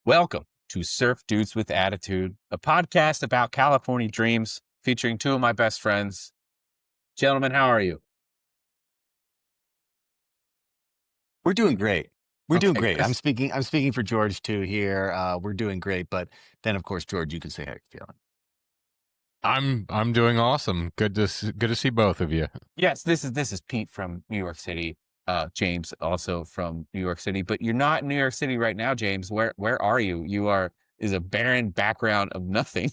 Welcome to Surf Dudes with Attitude, a podcast about California dreams featuring two of my best friends. Gentlemen, how are you? We're doing great. We're doing Okay, great. good. I'm speaking for George too here. We're doing great, but then of course, George, you can say how you're feeling. I'm doing awesome. Good to see both of you. Yes, this is Pete from New York City. James also from New York City, but you're not in New York City right now, James. Where are you? Is a barren background of nothing.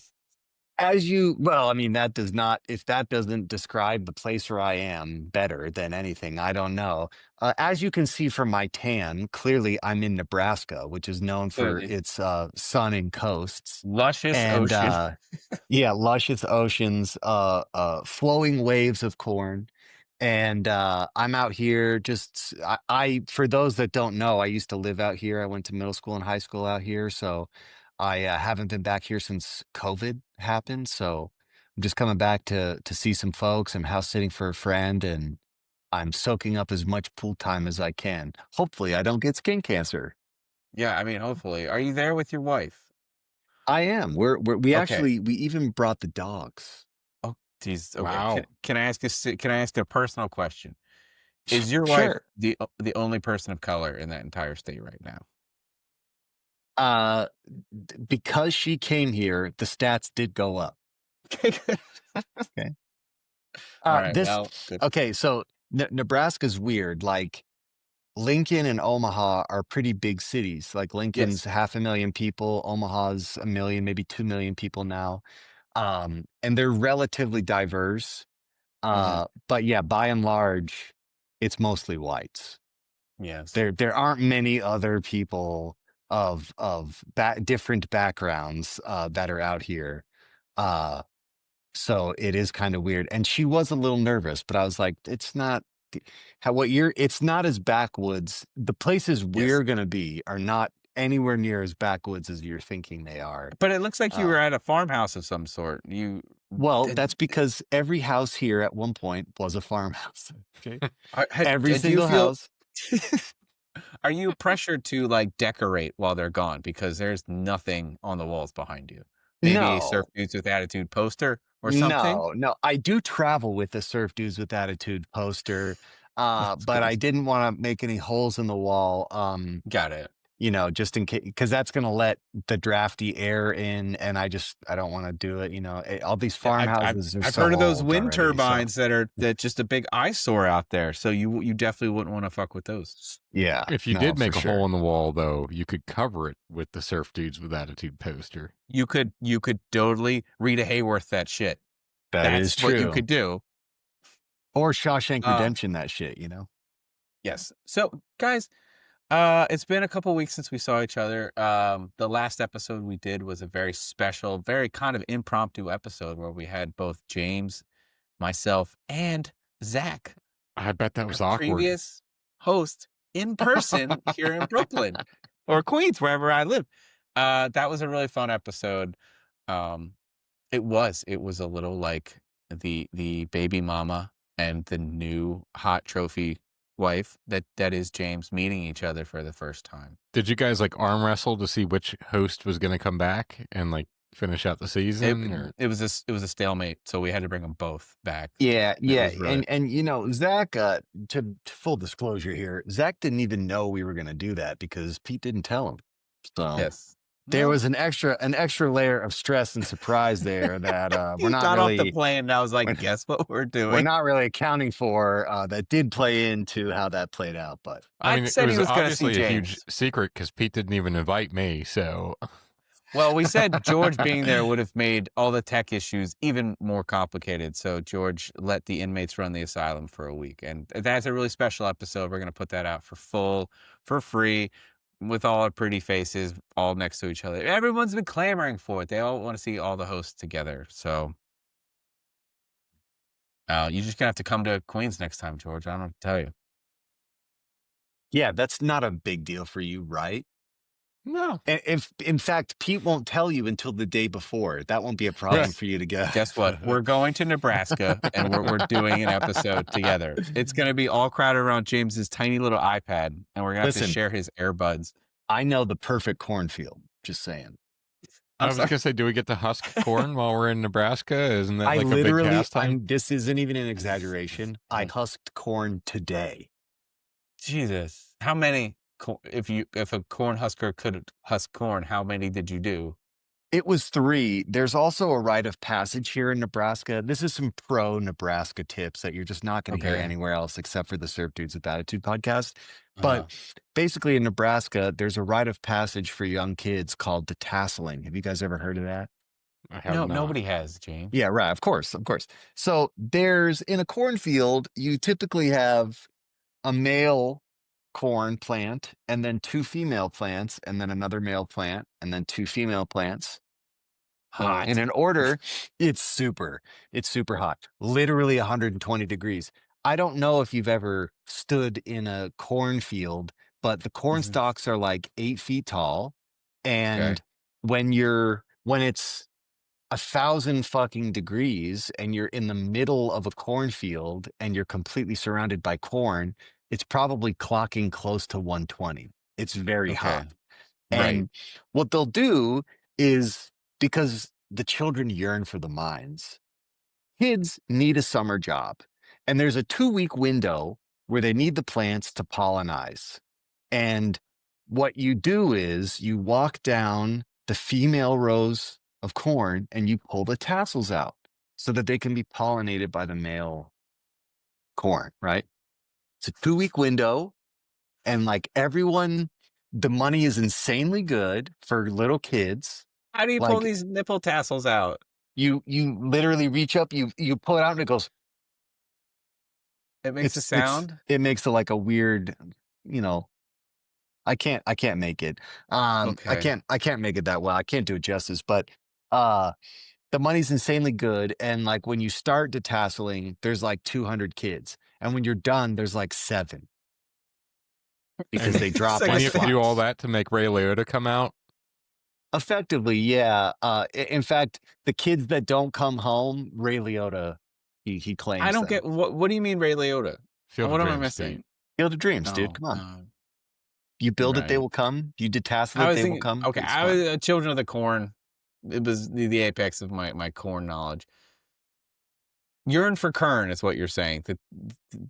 Well, I mean, if that doesn't describe the place where I am better than anything, I don't know. As you can see from my tan, clearly I'm in Nebraska, which is known for Clearly. its sun and coasts. Luscious And ocean. yeah, luscious oceans, flowing waves of corn. And I'm out here for those that don't know, I used to live out here. I went to middle school and high school out here. So I haven't been back here since COVID happened. So I'm just coming back to see some folks. I'm house sitting for a friend and I'm soaking up as much pool time as I can. Hopefully I don't get skin cancer. Yeah, I mean, hopefully. Are you there with your wife? I am. We Okay. actually, we even brought the dogs. Oh, geez. Okay. Wow. Can I ask can I ask a personal question? Is your wife Sure. the only person of color in that entire state right now? Uh, because she came here, the stats did go up. Okay, good. Okay. All right. This Well, good. okay. So Nebraska's weird. Like Lincoln and Omaha are pretty big cities. Like Lincoln's Yes. 500,000 people, Omaha's 1 million, maybe 2 million people now. And they're relatively diverse. Hmm. But yeah, by and large, it's mostly whites. Yes. There aren't many other people of different backgrounds that are out here. Uh, so it is kind of weird. And she was a little nervous, but I was like, it's not it's not as backwoods. The places Yes. we're gonna be are not anywhere near as backwoods as you're thinking they are. But it looks like you were Uh, at a farmhouse of some sort. well, Did, that's because every house here at one point was a farmhouse. Okay. Every do you single feel? house. Are you pressured to like decorate while they're gone because there's nothing on the walls behind you? Maybe a Surf No, Dudes with Attitude poster or something. no. I do travel with the Surf Dudes with Attitude poster, That's but good. I didn't want to make any holes in the wall. Got it. Just in case, because that's going to let the drafty air in, and I don't want to do it. All these Yeah, farmhouses are I've so heard of those old wind already. So turbines that just a big eyesore out there. So you definitely wouldn't want to fuck with those. yeah, If you no, did for make a hole sure. in the wall, though, you could cover it with the Surf Dudes with Attitude poster. You could totally Rita Hayworth that shit. That is That's what you true. could do. Or Shawshank Uh Redemption, that shit. yes. So guys, it's been a couple weeks since we saw each other. The last episode we did was a very special, very kind of impromptu episode where we had both James, myself, and Zach, I bet that our was awkward. previous host, in person here in Brooklyn or Queens, wherever I live. That was a really fun episode. Um, it was a little like the baby mama and the new hot trophy wife that is James meeting each other for the first time. Did you guys like arm wrestle to see which host was going to come back and like finish out the It season? Or it was a stalemate, so we had to bring them both back. Yeah, It yeah, was really and Zach. To full disclosure here, Zach didn't even know we were going to do that because Pete didn't tell him. So yes. there Well, was an extra layer of stress and surprise there that you got off the plane and I was like, guess what we're we're doing? not really accounting for. That did play into how that played out, but I mean, I it said he was was going to see obviously a huge James. secret because Pete didn't even invite me. So Well, we said George being there would have made all the tech issues even more complicated. So George let the inmates run the asylum for a week. And that's a really special episode. We're going to put that out for free, with all our pretty faces all next to each other. Everyone's been clamoring for it. They all want to see all the hosts together. So you're just going to have to come to Queens next time, George. I don't know what to tell you. yeah, that's not a big deal for you, right? no. And if in fact Pete won't tell you until the day before, that won't be a problem Yes. for you to go. Guess what? We're going to Nebraska and we're doing an episode together. It's going to be all crowded around James's tiny little iPad, and we're going to have to Listen, share his earbuds. I know the perfect cornfield. Just saying. I I'm was sorry. gonna say, do we get to husk corn while we're in Nebraska? Isn't that I like a big literally, pastime? this isn't even an exaggeration. I Mm. husked corn today. Jesus, how many? If a corn husker could husk corn, how many did you do? It was 3. There's also a rite of passage here in Nebraska. This is some pro Nebraska tips that you're just not going to hear Okay. anywhere else except for the Surf Dudes with Attitude podcast. Uh, But basically, in Nebraska, there's a rite of passage for young kids called the tasseling. Have you guys ever heard of that? I have no, not. nobody has, James. Yeah, right. Of course. Of course. So there's in a cornfield, you typically have a male corn plant and then 2 female plants and then another male plant and then 2 female plants. And Hot. in order, it's super hot, literally 120 degrees. I don't know if you've ever stood in a cornfield, but the corn Mhm. stalks are like 8 feet tall. Okay. And when it's 1,000 fucking degrees and you're in the middle of a cornfield and you're completely surrounded by corn, it's probably clocking close to 120. It's very Okay. hot. Right. And what they'll do is because the children yearn for the mines, kids need a summer job. And there's a 2-week window where they need the plants to pollinize. And what you do is you walk down the female rows of corn and you pull the tassels out so that they can be pollinated by the male corn, right? It's a 2-week window. And like everyone, the money is insanely good for little kids. How do you pull Like these nipple tassels out? you literally reach up, you pull it out and it goes, It makes a sound. it makes it like a weird, you know, I can't make it. Okay. I can't make it that well. I can't do it justice, but uh the money's insanely good. And like when you start detasseling, there's like 200 kids. And when you're done, there's like 7 because And they It's drop like and a you like have to do all flies. that to make Ray Liotta come out. Effectively, yeah. In fact, the kids that don't come home, Ray Liotta, he I claims don't them. get what do you mean Ray Liotta? Field of What am I Dreams, dude. missing? Field of Dreams, dude. Oh, Come on. You build it, they right. will come. You detassel I it, was they will thinking. come. Okay, It's I was fun. Children of the Corn. It was the apex of my corn knowledge. Yearn for Kern is what you're saying. That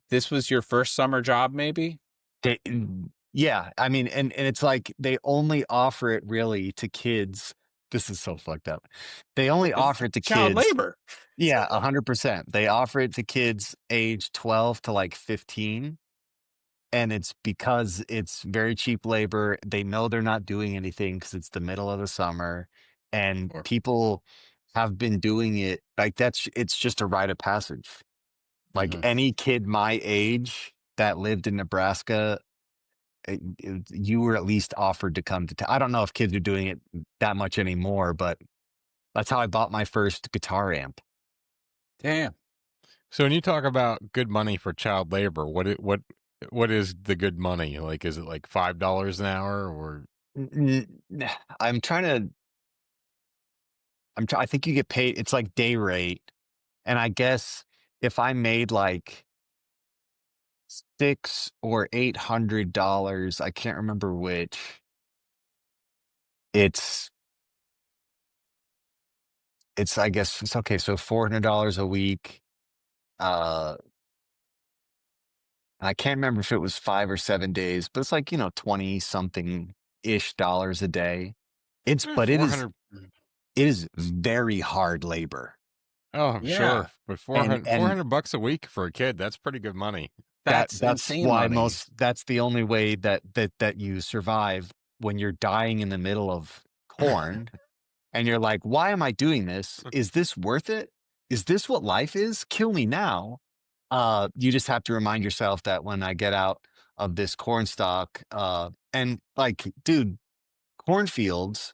this was your first summer job, maybe? They, yeah, I mean, and it's like they only offer it really to kids. This is so fucked up. They only It's offer it to child kids. labor. Yeah, 100%. They offer it to kids age 12 to like 15. And it's because it's very cheap labor. They know they're not doing anything because it's the middle of the summer. And Or people have been doing it like it's just a rite of passage. Like Mhm. any kid my age that lived in Nebraska, you were at least offered to come to. I don't know if kids are doing it that much anymore, but that's how I bought my first guitar amp. Damn. So when you talk about good money for child labor, what is the good money? Like, is it like $5 an hour or? I'm trying to. I think you get paid. It's like day rate, and I guess if I made like $600 or $800, I can't remember which. It's I guess it's okay. So $400 a week. Uh, I can't remember if it was 5 or 7 days, but it's like 20 something ish dollars a day. But 400. it is very hard labor. Oh, I'm Yeah, sure. But And 400 bucks a week for a kid, that's pretty good money. that's that's insane why money. that's the only way that you survive when you're dying in the middle of corn and you're like, why am I doing this? Is this worth it? Is this what life is? Kill me now. You just have to remind yourself that when I get out of this corn stalk, and like, dude, cornfields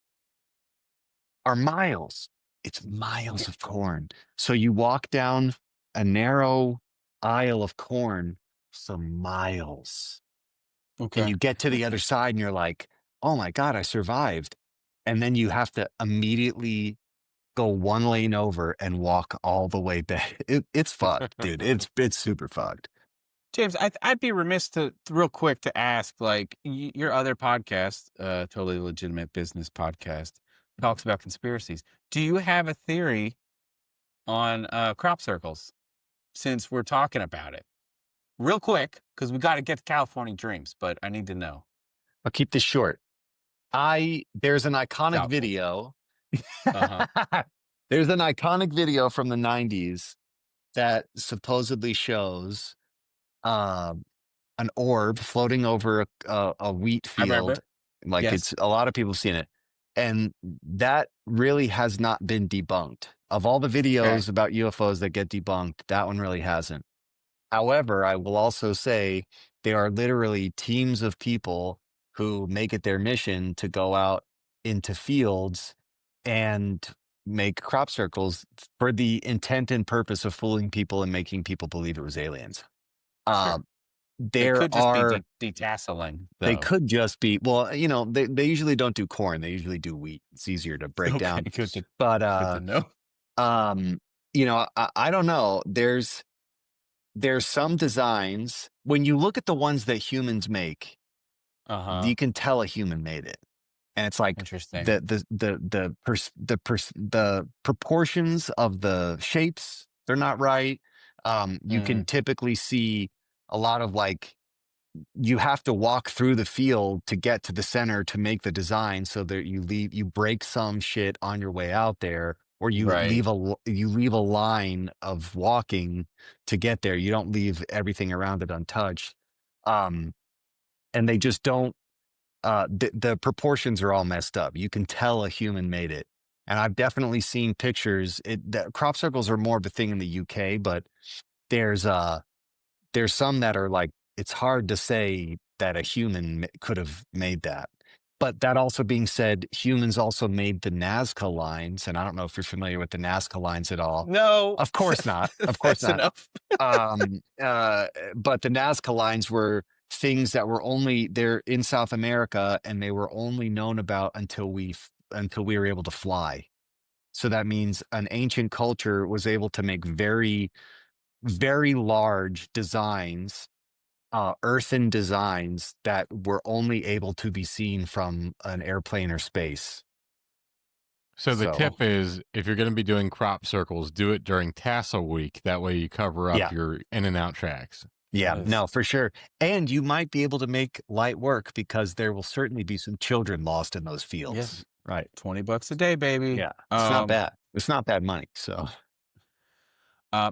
are miles. It's miles of corn. So you walk down a narrow aisle of corn for miles and Okay. you get to the other side and you're like, oh my God, I survived. And then you have to immediately go 1 lane over and walk all the way back. It's fucked, dude. It's super fucked. James, I'd be remiss to real quick to ask, like, your other podcast, Totally Legitimate Business Podcast, talks about conspiracies. Do you have a theory on crop circles? Since we're talking about it, real quick, because we got to get to California Dreams, but I need to know. I'll keep this short. There's an iconic Doubtful. video. Uh-huh. There's an iconic video from the 90s that supposedly shows an orb floating over a wheat I remember. field. Like Yes. it's a lot of people have seen it. And that really has not been debunked. Of all the videos about UFOs that get debunked, that one really hasn't. However, I will also say there are literally teams of people who make it their mission to go out into fields and make crop circles for the intent and purpose of fooling people and making people believe it was aliens. Sure. They There could just are be detasseling, though. they could just be, well, you know, they usually don't do corn. They usually do wheat. It's easier to break down. Good to But know. you know, I don't know. There's some designs when you look at the ones that humans make, you can tell a human made it, and it's like Interesting. the proportions of the shapes, they're not right. You can typically see a lot of, like, you have to walk through the field to get to the center to make the design, so that you break some shit on your way out there, or you Right. leave a line of walking to get there. You don't leave everything around it untouched. And they just don't, the proportions are all messed up. You can tell a human made it. And I've definitely seen pictures. The crop circles are more of a thing in the UK, but there's some that are like, it's hard to say that a human could have made that. But that also being said, humans also made the Nazca lines, and I don't know if you're familiar with the Nazca lines at all. No, Of course not. Of course that's not. enough. But the Nazca lines were things that were only there in South America, and they were only known about until we were able to fly. So that means an ancient culture was able to make very, very large designs, earthen designs that were only able to be seen from an airplane or space. So the tip is, if you're going to be doing crop circles, do it during tassel week. That way you cover up your in and out tracks. Yeah, no, for sure. And you might be able to make light work, because there will certainly be some children lost in those fields. Yes. Right. $20 a day, baby. Yeah. It's not bad. It's not bad money. So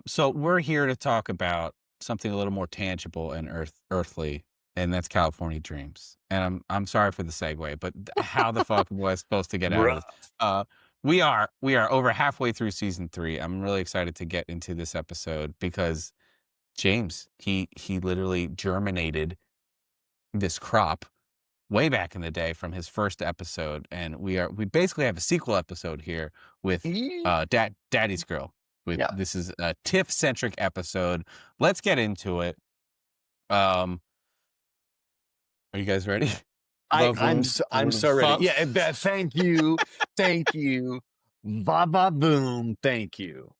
so we're here to talk about something a little more tangible and earthly, and that's California Dreams. And I'm sorry for the segue, but how the fuck was I supposed to get out of this? We are over halfway through season 3. I'm really excited to get into this episode because James, he literally germinated this crop way back in the day from his first episode, and we basically have a sequel episode here with Daddy's Girl. This is a Tiff centric episode. Let's get into it. Are you guys ready? I'm so ready. Yeah, thank you. Thank you. Va boom. Thank you.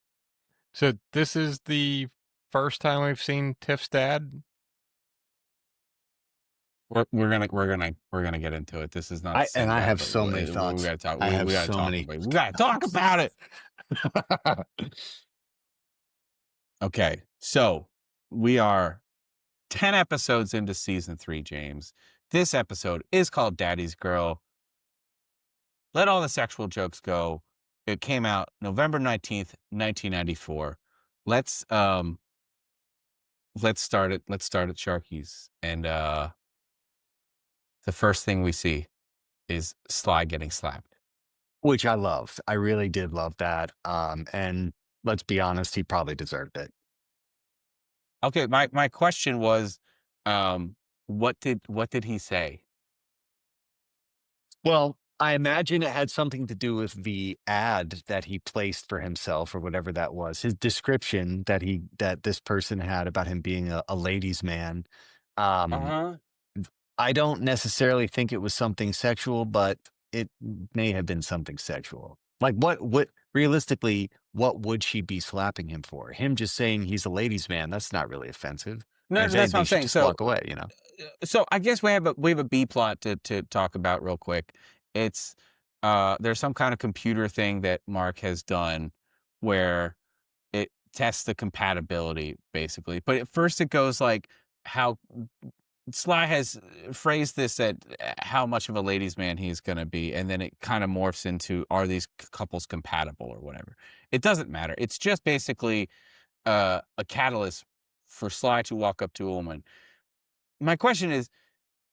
So this is the first time we've seen Tiff's dad. We're gonna get into it. This is not. I have so many thoughts. We gotta talk. I have we gotta so talk many. About it. We gotta talk about it. Okay, so we are 10 episodes into season 3, James. This episode is called Daddy's Girl. Let all the sexual jokes go. It came out November 19th, 1994. Let's start it. Let's start at Sharky's. And the first thing we see is Sly getting slapped. Which I loved. I really did love that. And let's be honest, he probably deserved it. Okay, my question was, what did he say? Well, I imagine it had something to do with the ad that he placed for himself, or whatever that was. His description that this person had about him being a ladies' man. I don't necessarily think it was something sexual, but it may have been something sexual. Like what realistically, what would she be slapping him for? Him just saying he's a ladies' man, that's not really offensive. No, If that's what anything, I'm you should saying. just So, walk away, you know? so I guess we have a B plot to talk about real quick. It's there's some kind of computer thing that Mark has done where it tests the compatibility basically. But at first it goes like how Sly has phrased this at how much of a ladies' man he's going to be, and then it kind of morphs into are these couples compatible or whatever. It doesn't matter. It's just basically a catalyst for Sly to walk up to a woman. My question is,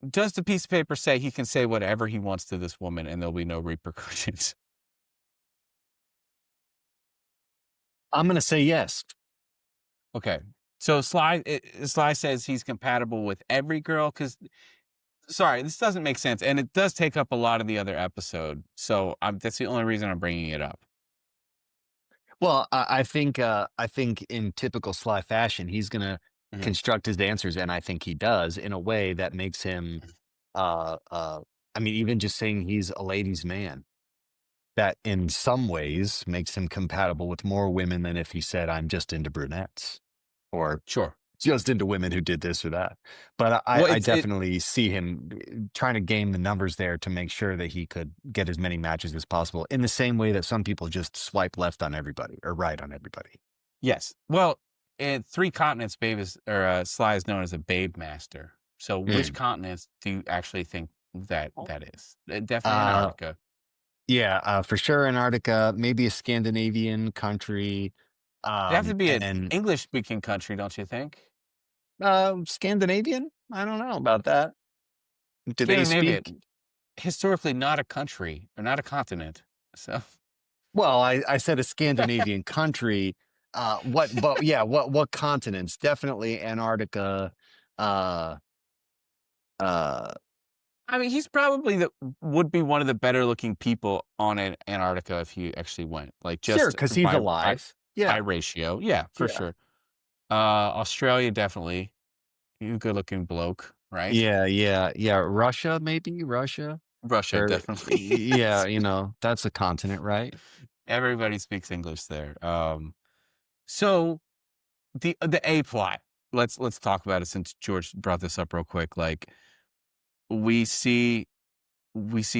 does the piece of paper say he can say whatever he wants to this woman and there'll be no repercussions? I'm going to say yes. Okay. So Sly says he's compatible with every girl because, sorry, this doesn't make sense. And it does take up a lot of the other episode. So that's the only reason I'm bringing it up. Well, I think in typical Sly fashion, he's going to construct his answers, and I think he does in a way that makes him, I mean, even just saying he's a ladies' man, that in some ways makes him compatible with more women than if he said, I'm just into brunettes or Sure. just into women who did this or that. But I definitely see him trying to game the numbers there to make sure that he could get as many matches as possible in the same way that some people just swipe left on everybody or right on everybody. Yes. Well, in 3 continents, Sly is known as a babe master. So which continents do you actually think that is? Definitely Antarctica. Yeah, for sure Antarctica, maybe a Scandinavian country. It'd have to be an And English-speaking country, don't you think? Scandinavian? I don't know about that. Do they Scandinavia, speak? historically not a country or not a continent. So Well, I said a Scandinavian country. What continents? Definitely Antarctica. Uh, uh, I mean, he's probably would be one of the better looking people on Antarctica if he actually went. Like sure, just because he's alive. by Yeah, ratio. Yeah, for yeah, sure. Australia definitely. He's a good looking bloke, right? yeah. Russia, maybe Russia, Russia or definitely. yeah, that's a continent, right? Everybody speaks English there. So the A plot. Let's talk about it since George brought this up real quick. Like we see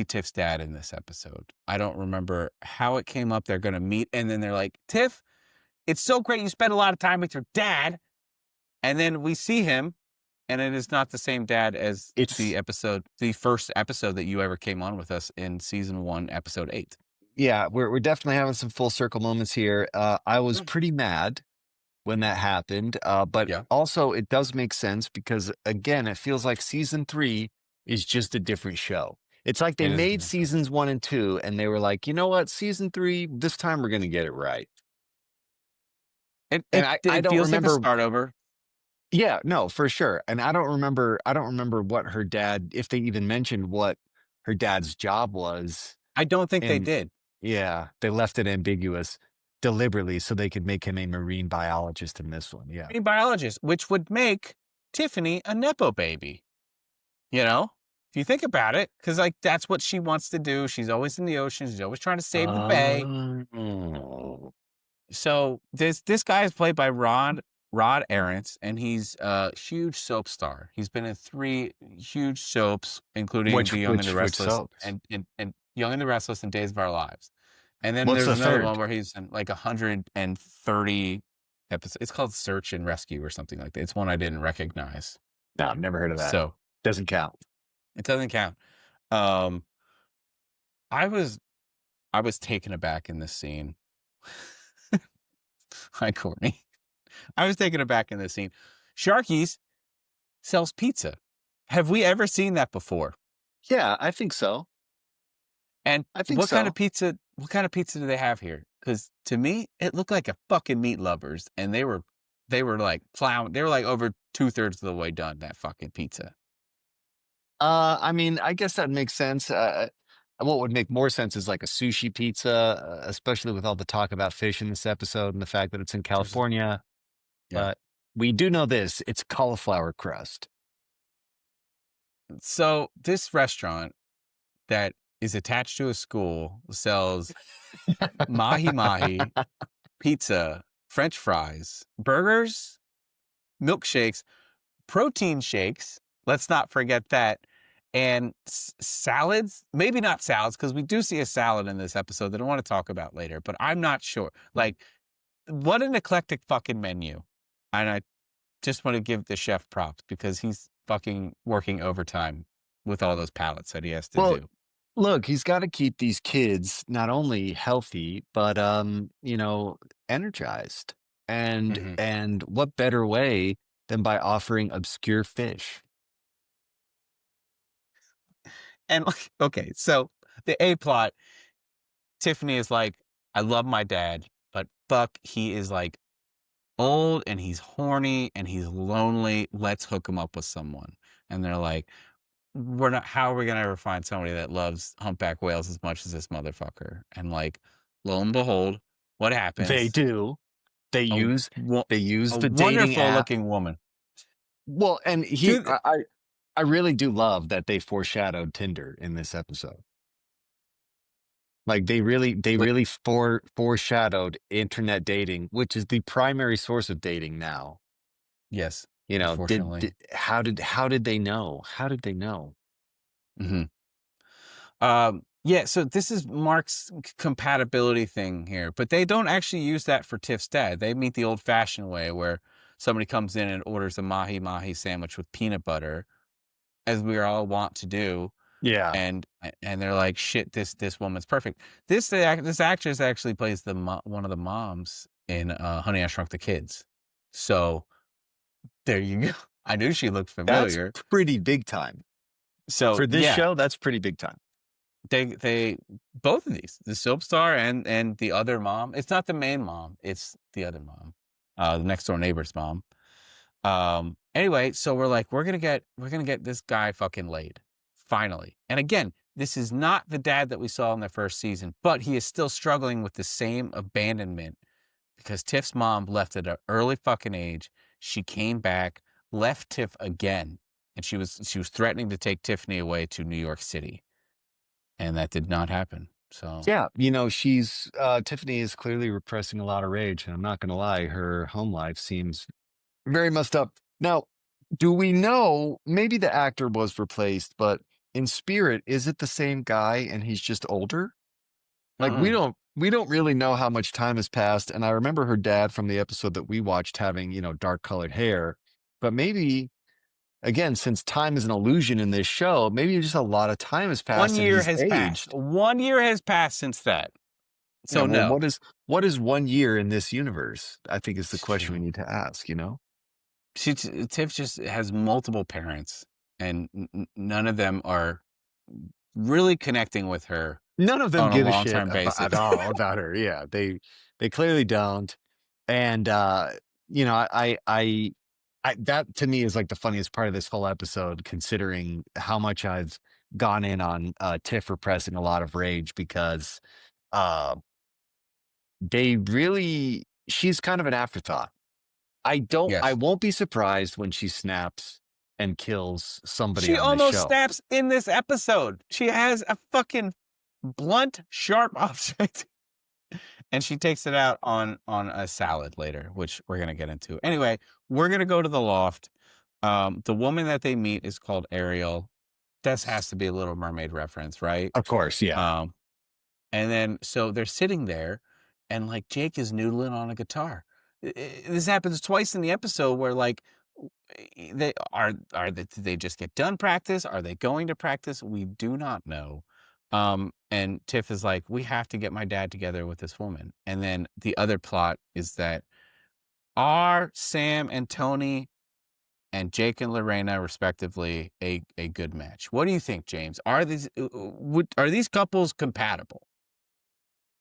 Tiff's dad in this episode. I don't remember how it came up. They're going to meet, and then they're like, Tiff, it's so great you spend a lot of time with your dad. And then we see him, and it is not the same dad as It's the first episode that you ever came on with us in season 1, episode 8. Yeah, we're definitely having some full circle moments here. I was pretty mad when that happened, but Yeah. also it does make sense because again, it feels like season 3 is just a different show. It's like they It is a made different show. seasons 1 and 2, and they were like, you know what, season 3, this time we're going to get it right. It I don't feels like a remember. start over. Yeah, no, for sure. And I don't remember what her dad, if they even mentioned what her dad's job was. I don't think they And did. yeah, they left it ambiguous deliberately so they could make him a marine biologist in this one. Yeah. A biologist, which would make Tiffany a Nepo baby. You know? If you think about it, because like that's what she wants to do. She's always in the ocean. She's always trying to save the bay. Oh. So this guy is played by Rod Arentz, and he's a huge soap star. He's been in 3 huge soaps, including The Young and the Which Restless soaps? and Young and the Restless and Days of Our Lives. And then What's there's the another one third? where he's in like 130 episodes. It's called Search and Rescue or something like that. It's one I didn't recognize. No, I've never heard of that. So Doesn't count. it doesn't count. Um, I was taken aback in this scene. Hi, Courtney. I was taken aback in this scene. Sharky's sells pizza. Have we ever seen that before? Yeah, I think so. And I think what kind of so. pizza? What kind of pizza do they have here? Because to me, it looked like a fucking Meat Lovers, and they were like plowing. They were like over 2/3 of the way done that fucking pizza. I mean, I guess that makes sense. What would make more sense is like a sushi pizza, especially with all the talk about fish in this episode and the fact that it's in California. Yeah. But we do know this, it's cauliflower crust. So this restaurant that is attached to a school sells mahi mahi, pizza, French fries, burgers, milkshakes, protein shakes. Let's not forget that. And salads, maybe not salads, because we do see a salad in this episode that I want to talk about later, but I'm not sure. Like, what an eclectic fucking menu. And I just want to give the chef props because he's fucking working overtime with all those pallets that he has to Well, do. look, he's got to keep these kids not only healthy, but energized. And what better way than by offering obscure fish? And okay, so the A plot, Tiffany is like, I love my dad, but fuck, he is like old and he's horny and he's lonely. Let's hook him up with someone. And they're like, how are we gonna ever find somebody that loves humpback whales as much as this motherfucker? And like, lo and behold, what They happens? do. They A, use they use a the dating wonderful app. looking woman. Well, and Dude, I really do love that they foreshadowed Tinder in this episode. Like they really foreshadowed internet dating, which is the primary source of dating now. yes, You know, unfortunately. how did they know? How did they know? Mm-hmm. Yeah, so this is Mark's compatibility thing here, but they don't actually use that for Tiff's dad. They meet the old-fashioned way where somebody comes in and orders a mahi-mahi sandwich with peanut butter, as we all want to do, Yeah. and they're like, "Shit, this woman's perfect." This actress actually plays one of the moms in Honey, I Shrunk the Kids. So there you go. I knew she looked That's familiar. pretty big time. So For this yeah, show, that's pretty big time. they both of these, the soap star and the other mom. It's not the main mom, it's the other mom, the next door neighbor's mom. Anyway, so we're like, we're gonna get this guy fucking laid finally. And again, this is not the dad that we saw in the first season, but he is still struggling with the same abandonment because Tiff's mom left at an early fucking age. She came back, left Tiff again, and she was threatening to take Tiffany away to New York City. And that did not happen. So Yeah, she's Tiffany is clearly repressing a lot of rage, and I'm not gonna lie, her home life seems very messed up. Now, do we know maybe the actor was replaced, but in spirit, is it the same guy and he's just older? Like we don't really know how much time has passed. And I remember her dad from the episode that we watched having, dark colored hair. But maybe again, since time is an illusion in this show, maybe just a lot of time has passed and he's aged. 1 year has passed since that. Yeah, So well, no. what is 1 year in this universe? I think is the It's question we true. need to ask, Tiff just has multiple parents, and none of them are really connecting with her None of them on a give a shit long-term basis. at all about her. Yeah, they clearly don't. And you know, I that to me is like the funniest part of this whole episode, considering how much I've gone in on Tiff repressing a lot of rage because uh she's kind of an afterthought. I Yes. won't be surprised when she snaps and kills somebody She on this almost show. snaps in this episode. She has a fucking blunt, sharp object, and she takes it out on a salad later, which we're gonna get into. Anyway, we're gonna go to the loft. The woman that they meet is called Ariel. This has to be a Little Mermaid reference, right? Of course, yeah. And then so they're sitting there, and like Jake is noodling on a guitar. This happens twice in the episode where like did they just get done practice? Are they going to practice? We do not know. And Tiff is like, we have to get my dad together with this woman. And then the other plot is that are Sam and Tony and Jake and Lorena, respectively, a good match? What do you think, James? Are these couples compatible?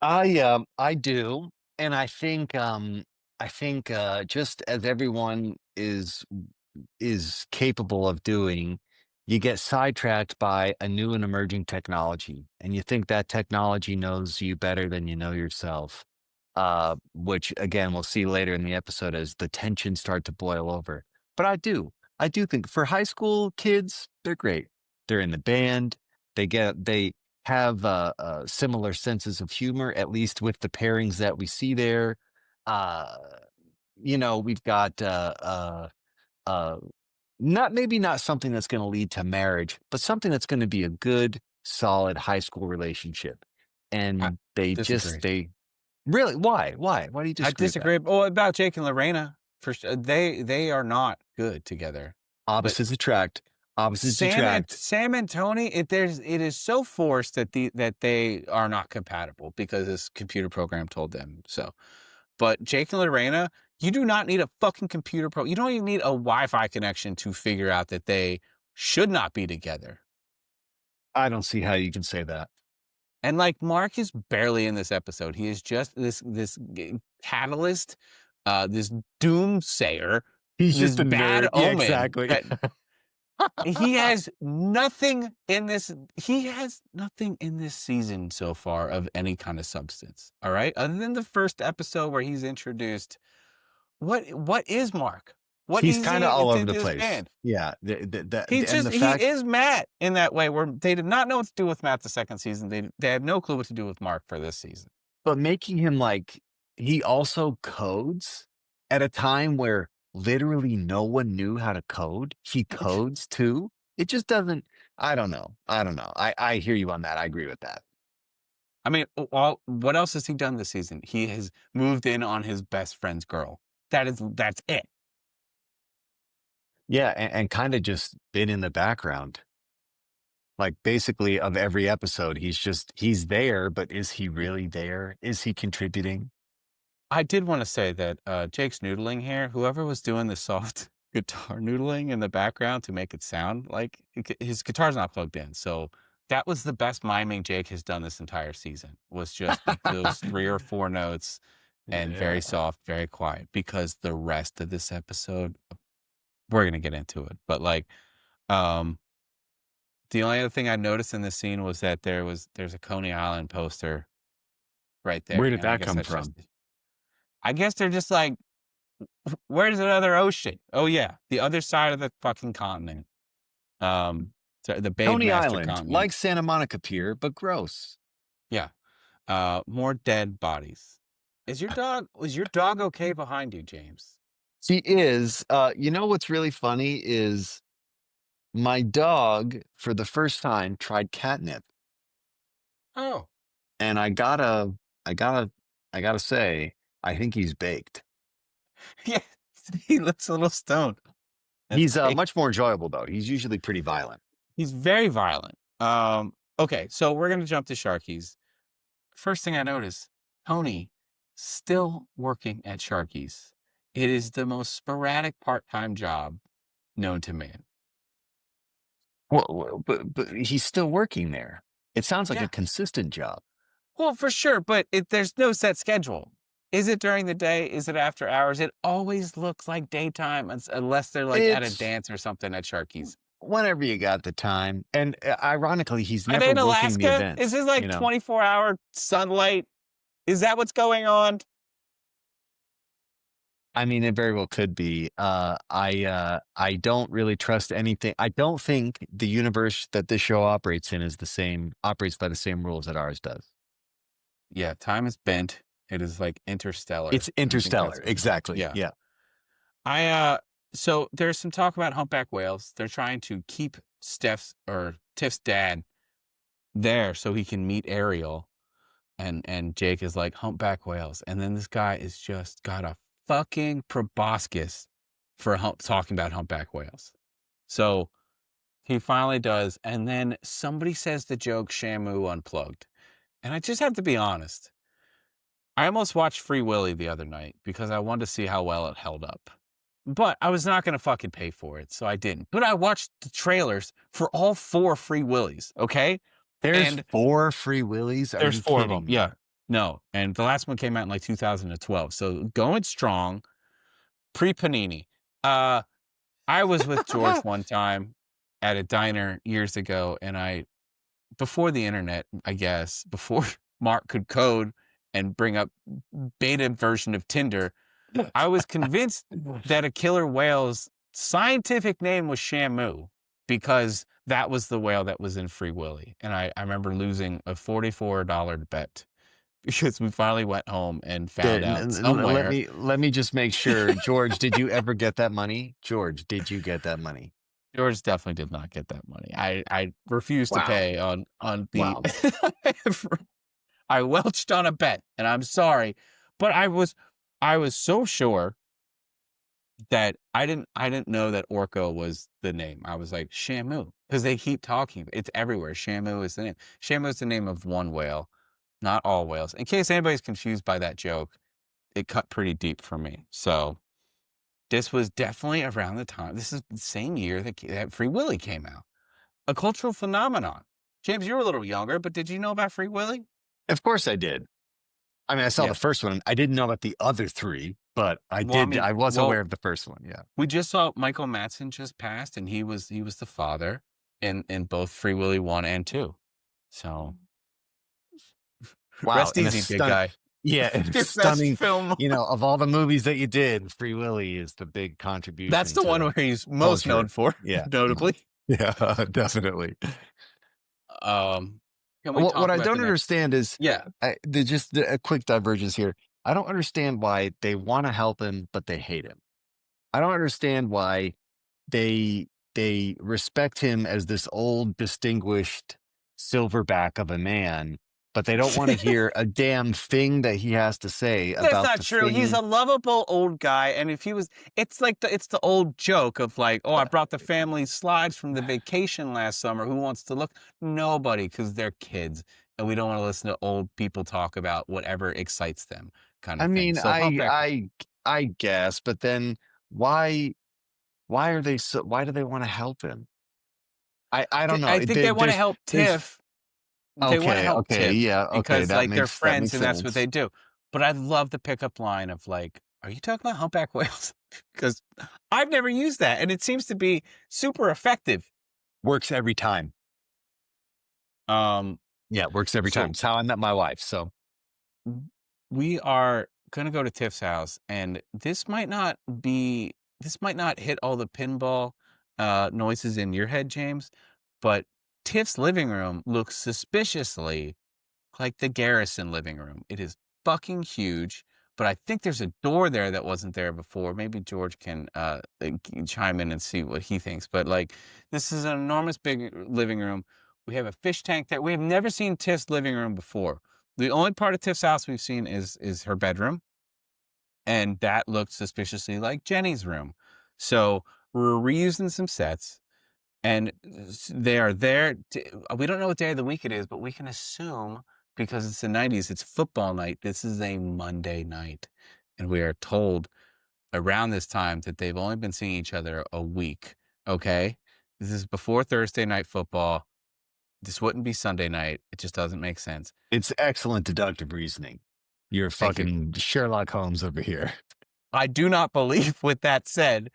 I do, and I think just as everyone is capable of doing, you get sidetracked by a new and emerging technology, and you think that technology knows you better than you know yourself. Which again we'll see later in the episode as the tensions start to boil over. But I do think for high school kids, they're great. They're in the band. They have similar senses of humor, at least with the pairings that we see there. Uh, we've got maybe not something that's going to lead to marriage, but something that's going to be a good, solid high school relationship. I And disagree. they really, why do you I disagree with that? disagree. Well, about Jake and Lorena, they are not good together. But Opposites attract, opposites attract. Sam and Tony, it is so forced that they are not compatible because this computer program told them so. But Jake and Lorena, you do not need a fucking computer you don't even need a Wi-Fi connection to figure out that they should not be together. I don't see how you can say that. And like Mark is barely in this episode. He is just this catalyst, this doomsayer, He's this just a bad nerd. Yeah, omen exactly. that he has nothing in this. He has nothing in this season so far of any kind of substance. All right, other than the first episode where he's introduced. What is Mark? What He's is kind of he all to over the this place. band? Yeah. And the He fact is Matt in that way where they did not know what to do with Matt the second season. They have no clue what to do with Mark for this season. but making him like he also codes at a time where literally no one knew how to code. He codes too. It just doesn't. I don't know. I hear you on that. I agree with that. I mean, what else has he done this season? He has moved in on his best friend's girl. That's it. Yeah, and kind of just been in the background. Like basically of every episode, he's there, but is he really there? Is he contributing? I did want to say that Jake's noodling here, whoever was doing the soft guitar noodling in the background to make it sound like his guitar's not plugged in. So that was the best miming Jake has done this entire season, was just those 3 or 4 notes and very Yeah. soft, very quiet, because the rest of this episode, we're going to get into it. But like, um, the only other thing I noticed in this scene was that there's a Coney Island poster right Where there. did And I that guess come that's just, from? I guess they're just like, where's another ocean? Oh yeah, the other side of the fucking continent. The Babe Coney Master Island, continent. like Santa Monica Pier, but gross. Yeah. More dead bodies. Is your dog okay behind you, James? She is. You know what's really funny is my dog, for the first time, tried catnip, Oh. and I gotta, I gotta say, I think he's baked. Yeah. He looks a little stoned. That's He's great. much more enjoyable though. He's usually pretty violent. He's very violent. Okay, so we're gonna jump to Sharky's. First thing I noticed, Tony still working at Sharky's. It is the most sporadic part-time job known to man. But he's still working there. It sounds like a Yeah. consistent job. Well, for sure, but there's no set schedule. Is it during the day? Is it after hours? It always looks like daytime unless they're like at a It's dance or something at Sharky's. whenever you got the time. And ironically, he's Are they never in working the Alaska? Is events, this like 24-hour sunlight? Is that what's going on? I mean, it very well could be. I don't really trust anything. I don't think the universe that this show operates in operates by the same rules that ours does. Yeah, time is bent. It is like interstellar. It's I think that's interstellar. what it is. Exactly. Yeah. Yeah. So there's some talk about humpback whales. They're trying to keep Tiff's dad there so he can meet Ariel. And Jake is like, humpback whales. And then this guy is just got a fucking proboscis for talking about humpback whales. So he finally does. And then somebody says the joke Shamu unplugged. And I just have to be honest. I almost watched Free Willy the other night because I wanted to see how well it held up. But I was not going to fucking pay for it, so I didn't. But I watched the trailers for all 4 Free Willys, okay? There's And 4 Free Willies. Are there's you 4 of them, kidding me? yeah. No, and the last one came out in like 2012, so going strong, pre-Panini. I was with George one time at a diner years ago, and before the internet, I guess, before Mark could code and bring up beta version of Tinder, I was convinced that a killer whale's scientific name was Shamu because that was the whale that was in Free Willy. And I remember losing a $44 bet because we finally went home and found out Let somewhere. me just make sure, George. Did you ever get that money, George? Did you get that money? George definitely did not get that money. I refused to pay on the. Wow. I welched on a bet, and I'm sorry, but I was so sure that I didn't know that Orko was the name. I was like Shamu because they keep talking. It's everywhere. Shamu is the name. Shamu is the name of one whale, not all whales. In case anybody's confused by that joke, it cut pretty deep for me. So this was definitely around the time. This is the same year that Free Willy came out. A cultural phenomenon. James, you were a little younger, but did you know about Free Willy? Of course I did. I mean, I saw Yeah. the first one. I didn't know about the other three, but I Well, I did. mean, I was aware of the first one. Yeah. we just saw Michael Madsen just passed, and he was the father in both Free Willy 1 and 2. So Wow. rest And a easy, big guy. yeah, and Your best stunning. film. You know, of all the movies that you did, Free Willy is the big contribution. That's the one where he's most known for. Yeah. Notably. Yeah, definitely. Can we talk What I about don't the next? understand is, Yeah. just a quick divergence here. I don't understand why they want to help him, but they hate him. I don't understand why they respect him as this old, distinguished silverback of a man, but they don't want to hear a damn thing that he has to say That's about not the true. thing. He's a lovable old guy, and if he was, it's like it's the old joke of like, oh, I brought the family slides from the vacation last summer. Who wants to look? Nobody, because they're kids, and we don't want to listen to old people talk about whatever excites them, kind of I thing. mean, So I guess, but then why are they so? Why do they want to help him? I don't know. I think they want to help Tiff. They want to help Tiff Yeah, because that like they're makes friends and that's what sense. they do. But I love the pickup line of like, "Are you talking about humpback whales?" Because I've never used that, and it seems to be super effective. Works every time. Yeah, it works every time. It's how I met my wife. So we are gonna go to Tiff's house, and this might not hit all the pinball noises in your head, James, but Tiff's living room looks suspiciously like the Garrison living room. It is fucking huge, but I think there's a door there that wasn't there before. Maybe George can chime in and see what he thinks. But like, this is an enormous big living room. We have a fish tank there. We have never seen Tiff's living room before. The only part of Tiff's house we've seen is her bedroom, and that looked suspiciously like Jenny's room. So we're reusing some sets. And they are there. We don't know what day of the week it is, but we can assume because it's the 90s, it's football night. This is a Monday night. And we are told around this time that they've only been seeing each other a week. Okay. This is before Thursday night football. This wouldn't be Sunday night. It just doesn't make sense. it's excellent deductive reasoning. You're fucking Sherlock Holmes over here. I do not believe, with that said,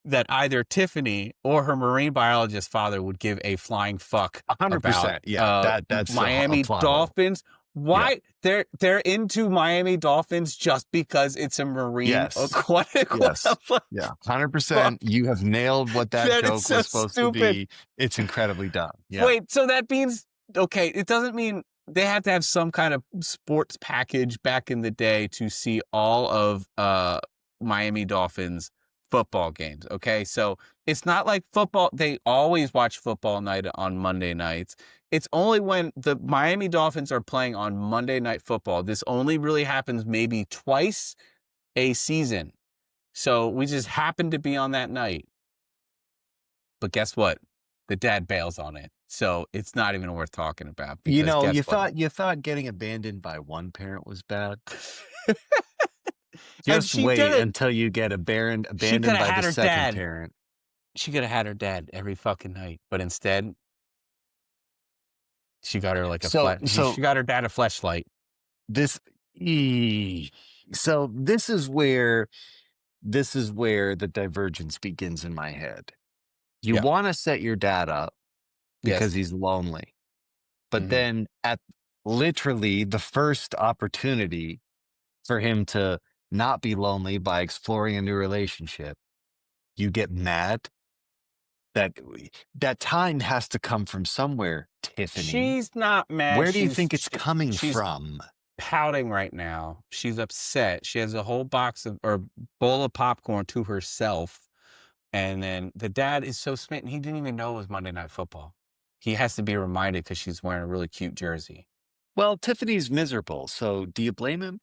that either Tiffany or her marine biologist father would give a flying fuck 100%. about Yeah, that's Miami Dolphins. Why they're into Miami Dolphins just because it's a marine aquatic? Yes. Yeah, 100%. You have nailed what that joke so was supposed to be. It's incredibly dumb. Yeah. Wait, so that means okay? It doesn't mean they have to have some kind of sports package back in the day to see all of Miami Dolphins football games. Okay. So it's not like football. They always watch football night on Monday nights. It's only when the Miami Dolphins are playing on Monday Night Football. This only really happens maybe twice a season. So we just happen to be on that night. But guess what? The dad bails on it. So it's not even worth talking about. You know, you thought getting abandoned by one parent was bad. Just wait until you get abandoned by the second parent. She could have had her dad every fucking night, but instead, she got her like she got her dad a fleshlight. So this is where the divergence begins in my head. You want to set your dad up because he's lonely, but then at literally the first opportunity for him to not be lonely by exploring a new relationship, you get mad. That time has to come from somewhere, Tiffany. She's not mad. Where do you think it's coming from? pouting right now. She's upset. She has a whole box of or bowl of popcorn to herself. And then the dad is so smitten. He didn't even know it was Monday Night Football. He has to be reminded because she's wearing a really cute jersey. Well, Tiffany's miserable, so do you blame him?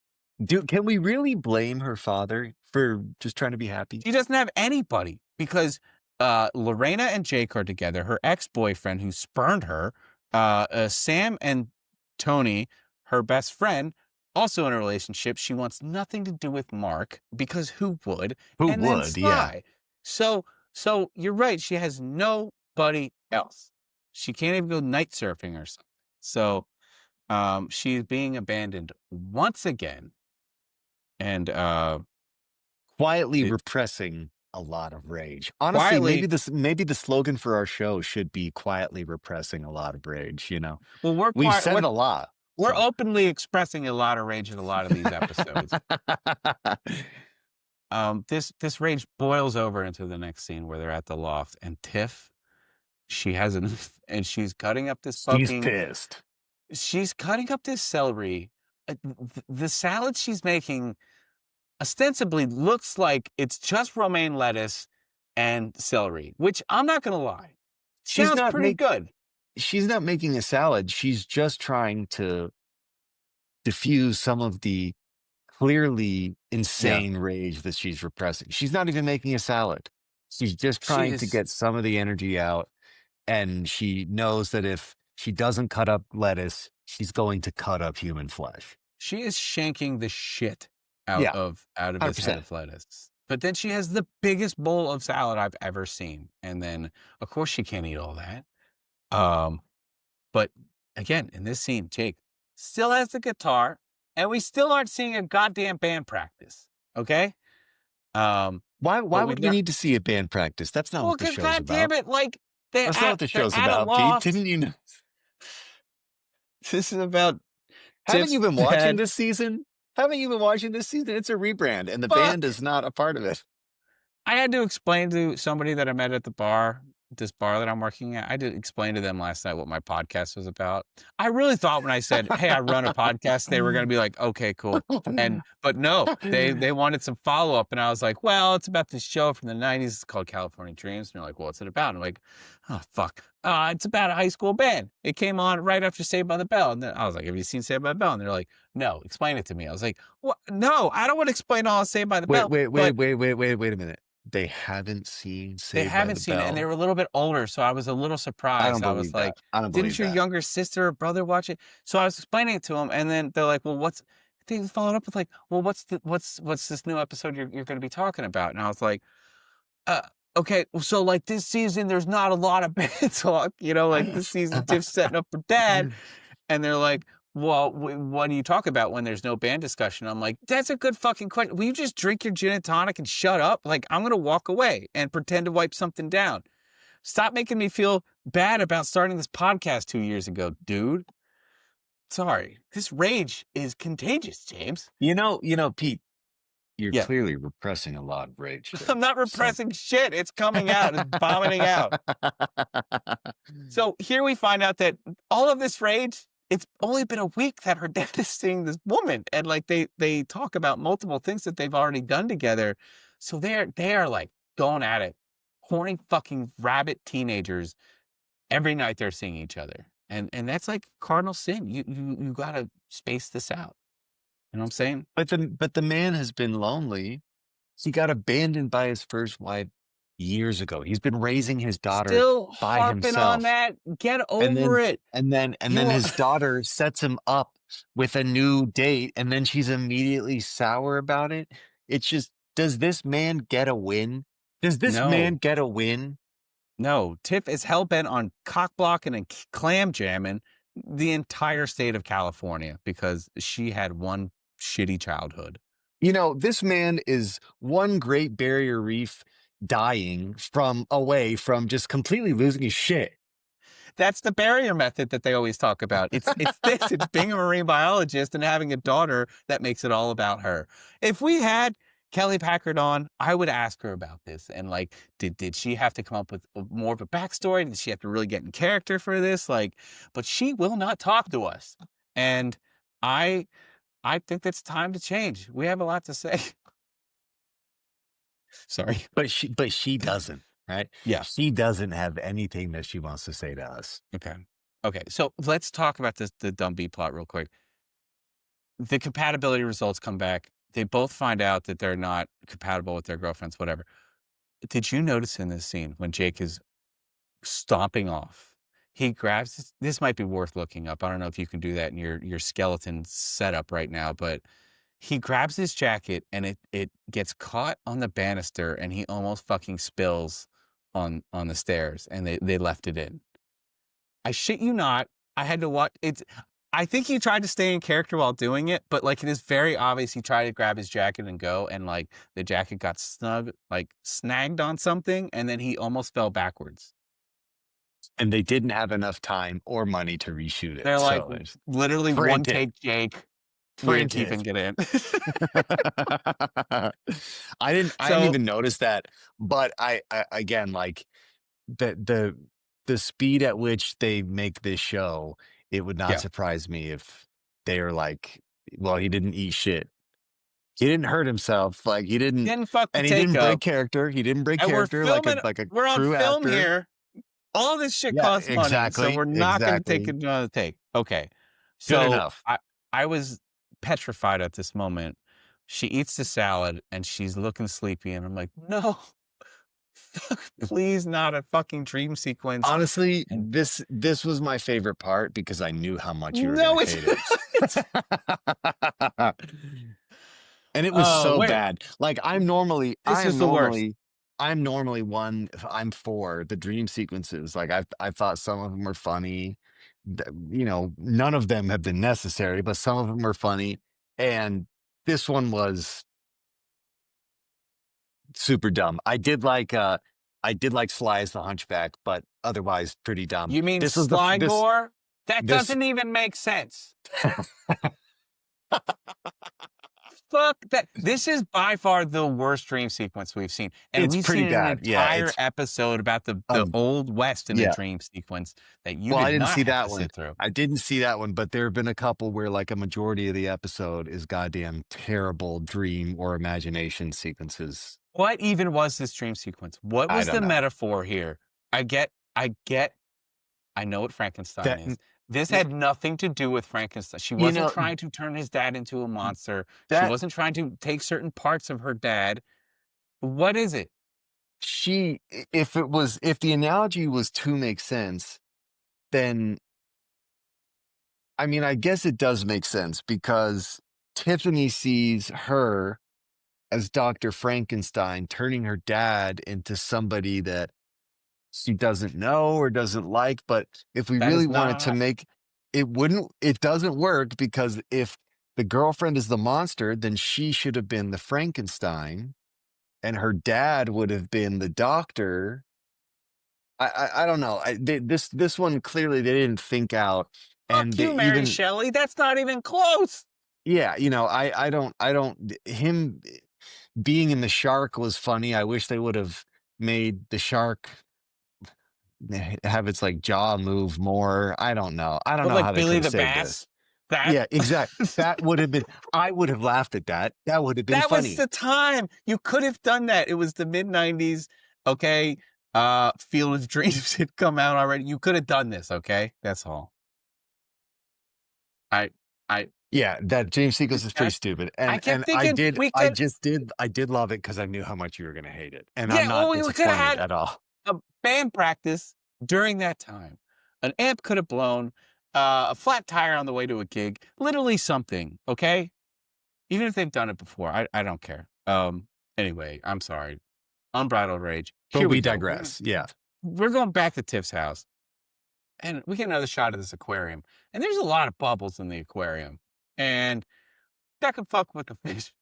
Can we really blame her father for just trying to be happy? She doesn't have anybody because Lorena and Jake are together. Her ex-boyfriend who spurned her, Sam and Tony, her best friend, also in a relationship. She wants nothing to do with Mark because who would? Who And then would? Yeah. Sly. So you're right. She has nobody else. She can't even go night surfing or something. So she's being abandoned once again. And Quietly repressing a lot of rage. Honestly, quietly, maybe the slogan for our show should be quietly repressing a lot of rage, you know. well, We've said it a lot. we're So openly expressing a lot of rage in a lot of these episodes. This rage boils over into the next scene where they're at the loft and Tiff, she has an and she's cutting up this she's fucking pissed. she's cutting up this celery. The salad she's making ostensibly looks like it's just romaine lettuce and celery, which I'm not gonna lie, She's sounds not pretty good. she's not making a salad. She's just trying to diffuse some of the clearly Yeah, insane rage that she's repressing. She's not even making a salad. She's just she trying to is get some of the energy out. And she knows that if she doesn't cut up lettuce, she's going to cut up human flesh. she is shanking the shit out Yeah, of this head 100%. of lettuce. But then she has the biggest bowl of salad I've ever seen. And then of course she can't eat all that. But again, in this scene, Jake still has the guitar, and we still aren't seeing a goddamn band practice. Okay? Why But we would we know need to see a band practice? That's not well, what the because show's goddamn about. it, like That's not what the they're show's at a about, Pete. loft. Didn't you know? This is about Haven't you Tiff's been watching dad. this season? Haven't you been watching this season? It's a rebrand, and the band Fuck. is not a part of it. I had to explain to somebody that I met at the bar, this bar that I'm working at. I did explain to them last night what my podcast was about. I really thought when I said, "Hey, I run a podcast," they were going to be like, "Okay, cool." But no, they wanted some follow up, and I was like, "Well, it's about this show from the '90s. It's called California Dreams." And they're like, "What's it about?" And I'm like, "Oh fuck, it's about a high school band. It came on right after Saved by the Bell." And then I was like, "Have you seen Saved by the Bell?" And they're like, "No, explain it to me." I was like, "What? No, I don't want to explain all of Saved by the Wait, Bell." wait, wait, But wait, wait, wait, wait a minute. They haven't seen they Saved by haven't the seen it, and they Bell. were a little bit older, so I was a little I don't surprised. I was believe that. like, I don't "Didn't believe your that. younger sister or brother watch it?" So I was explaining it to them, and then they're like, "Well, what's?" They followed up with like, "Well, what's this new episode you're going to be talking about?" And I was like, "Uh, okay, so like this season, there's not a lot of band talk, like this season, Tiff's setting up for dad." And they're like, "Well, what do you talk about when there's no band discussion?" I'm like, "That's a good fucking question. Will you just drink your gin and tonic and shut up? Like, I'm going to walk away and pretend to wipe something down. Stop making me feel bad about starting this podcast 2 years ago, dude." Sorry. This rage is contagious, James. Pete, you're Yeah. clearly repressing a lot of rage I'm there. not repressing shit. It's coming out. It's vomiting out. So here we find out that all of this rage, it's only been a week that her dad is seeing this woman. And like they talk about multiple things that they've already done together. So they are like going at it. Horny fucking rabbit teenagers. Every night they're seeing each other. And that's like cardinal sin. You gotta space this out. You know what I'm saying? But the man has been lonely. He got abandoned by his first wife years ago. He's been raising his daughter Still by harping on himself. that. Get And over then it. and You then are his daughter sets him up with a new date, and then she's immediately sour about it. It's just, does this man get a win? Does this man no. get a win? No, Tiff is hell-bent on cock blocking and clam jamming the entire state of California because she had one shitty childhood. This man is one Great Barrier Reef dying away from just completely losing his shit. That's the barrier method that they always talk about. It's this. It's being a marine biologist and having a daughter that makes it all about her. If we had Kelly Packard on, I would ask her about this and like, did she have to come up with more of a backstory? Did she have to really get in character for this? Like, but she will not talk to us. And I I think it's time to change. We have a lot to say. Sorry. But she doesn't, right? Yeah. She doesn't have anything that she wants to say to us. Okay. Okay. So let's talk about the dumb B plot real quick. The compatibility results come back. They both find out that they're not compatible with their girlfriends, whatever. Did you notice in this scene when Jake is stomping off, he grabs this might be worth looking up. I don't know if you can do that in your skeleton setup right now, but he grabs his jacket and it gets caught on the banister and he almost fucking spills on the stairs and they left it in. I shit you not. I had to watch it. I think he tried to stay in character while doing it, but like it is very obvious he tried to grab his jacket and go, and like the jacket got snagged on something, and then he almost fell backwards. And they didn't have enough time or money to reshoot it. They're like So literally one take Jake. We're keeping it in. I didn't even notice that, but I again, like the speed at which they make this show, it would not surprise me if they are like, well, he didn't eat shit. He didn't hurt himself. Like he didn't fuck the and he take didn't up. break character. He didn't break And character we're like a we're on true film actor. here. All this shit costs money, so we're not going to take another take. Okay, so good enough. I was petrified at this moment. She eats the salad and she's looking sleepy, and I'm like, no, please, not a fucking dream sequence. Honestly, this was my favorite part because I knew how much you were going to hate it. And it was so bad. Like I'm normally I'm for the dream sequences. Like I thought some of them were funny. You know, none of them have been necessary, but some of them were funny. And this one was super dumb. I did like Sly as the Hunchback, but otherwise pretty dumb. You mean Sly Gore? That doesn't even make sense. Fuck that. This is by far the worst dream sequence we've seen. And we've seen an entire episode about the Old West in a dream sequence that you I did didn't not see have that to one. sit through. I didn't see that one, but there have been a couple where like a majority of the episode is goddamn terrible dream or imagination sequences. What even was this dream sequence? What was the metaphor here? I know what Frankenstein is. This had nothing to do with Frankenstein. She wasn't trying to turn his dad into a monster. She wasn't trying to take certain parts of her dad. What is it? If the analogy was to make sense, then I mean, I guess it does make sense because Tiffany sees her as Dr. Frankenstein turning her dad into somebody that she doesn't know or doesn't like. But if we really wanted to make it doesn't work because if the girlfriend is the monster, then she should have been the Frankenstein and her dad would have been the doctor. I don't know. This one clearly they didn't think out. And fuck you, Mary Shelley. That's not even close. Yeah, you know, I don't him being in the shark was funny. I wish they would have made the shark have its like jaw move more. I don't know. I don't know like how Billy they could have saved this. Yeah, exactly. That would have been. I would have laughed at that. That would have been funny. That was the time. You could have done that. It was the mid-90s. Okay, Field of Dreams had come out already. You could have done this. Okay, that's all. Yeah, that dream sequence is pretty stupid. And I did love it because I knew how much you were going to hate it. And I'm not disappointed at all. A band practice during that time. An amp could have blown, a flat tire on the way to a gig, literally something, okay? Even if they've done it before, I don't care. Anyway, I'm sorry. Unbridled rage. Here we digress. Yeah. We're going back to Tiff's house. And we get another shot of this aquarium. And there's a lot of bubbles in the aquarium. And that could fuck with the fish.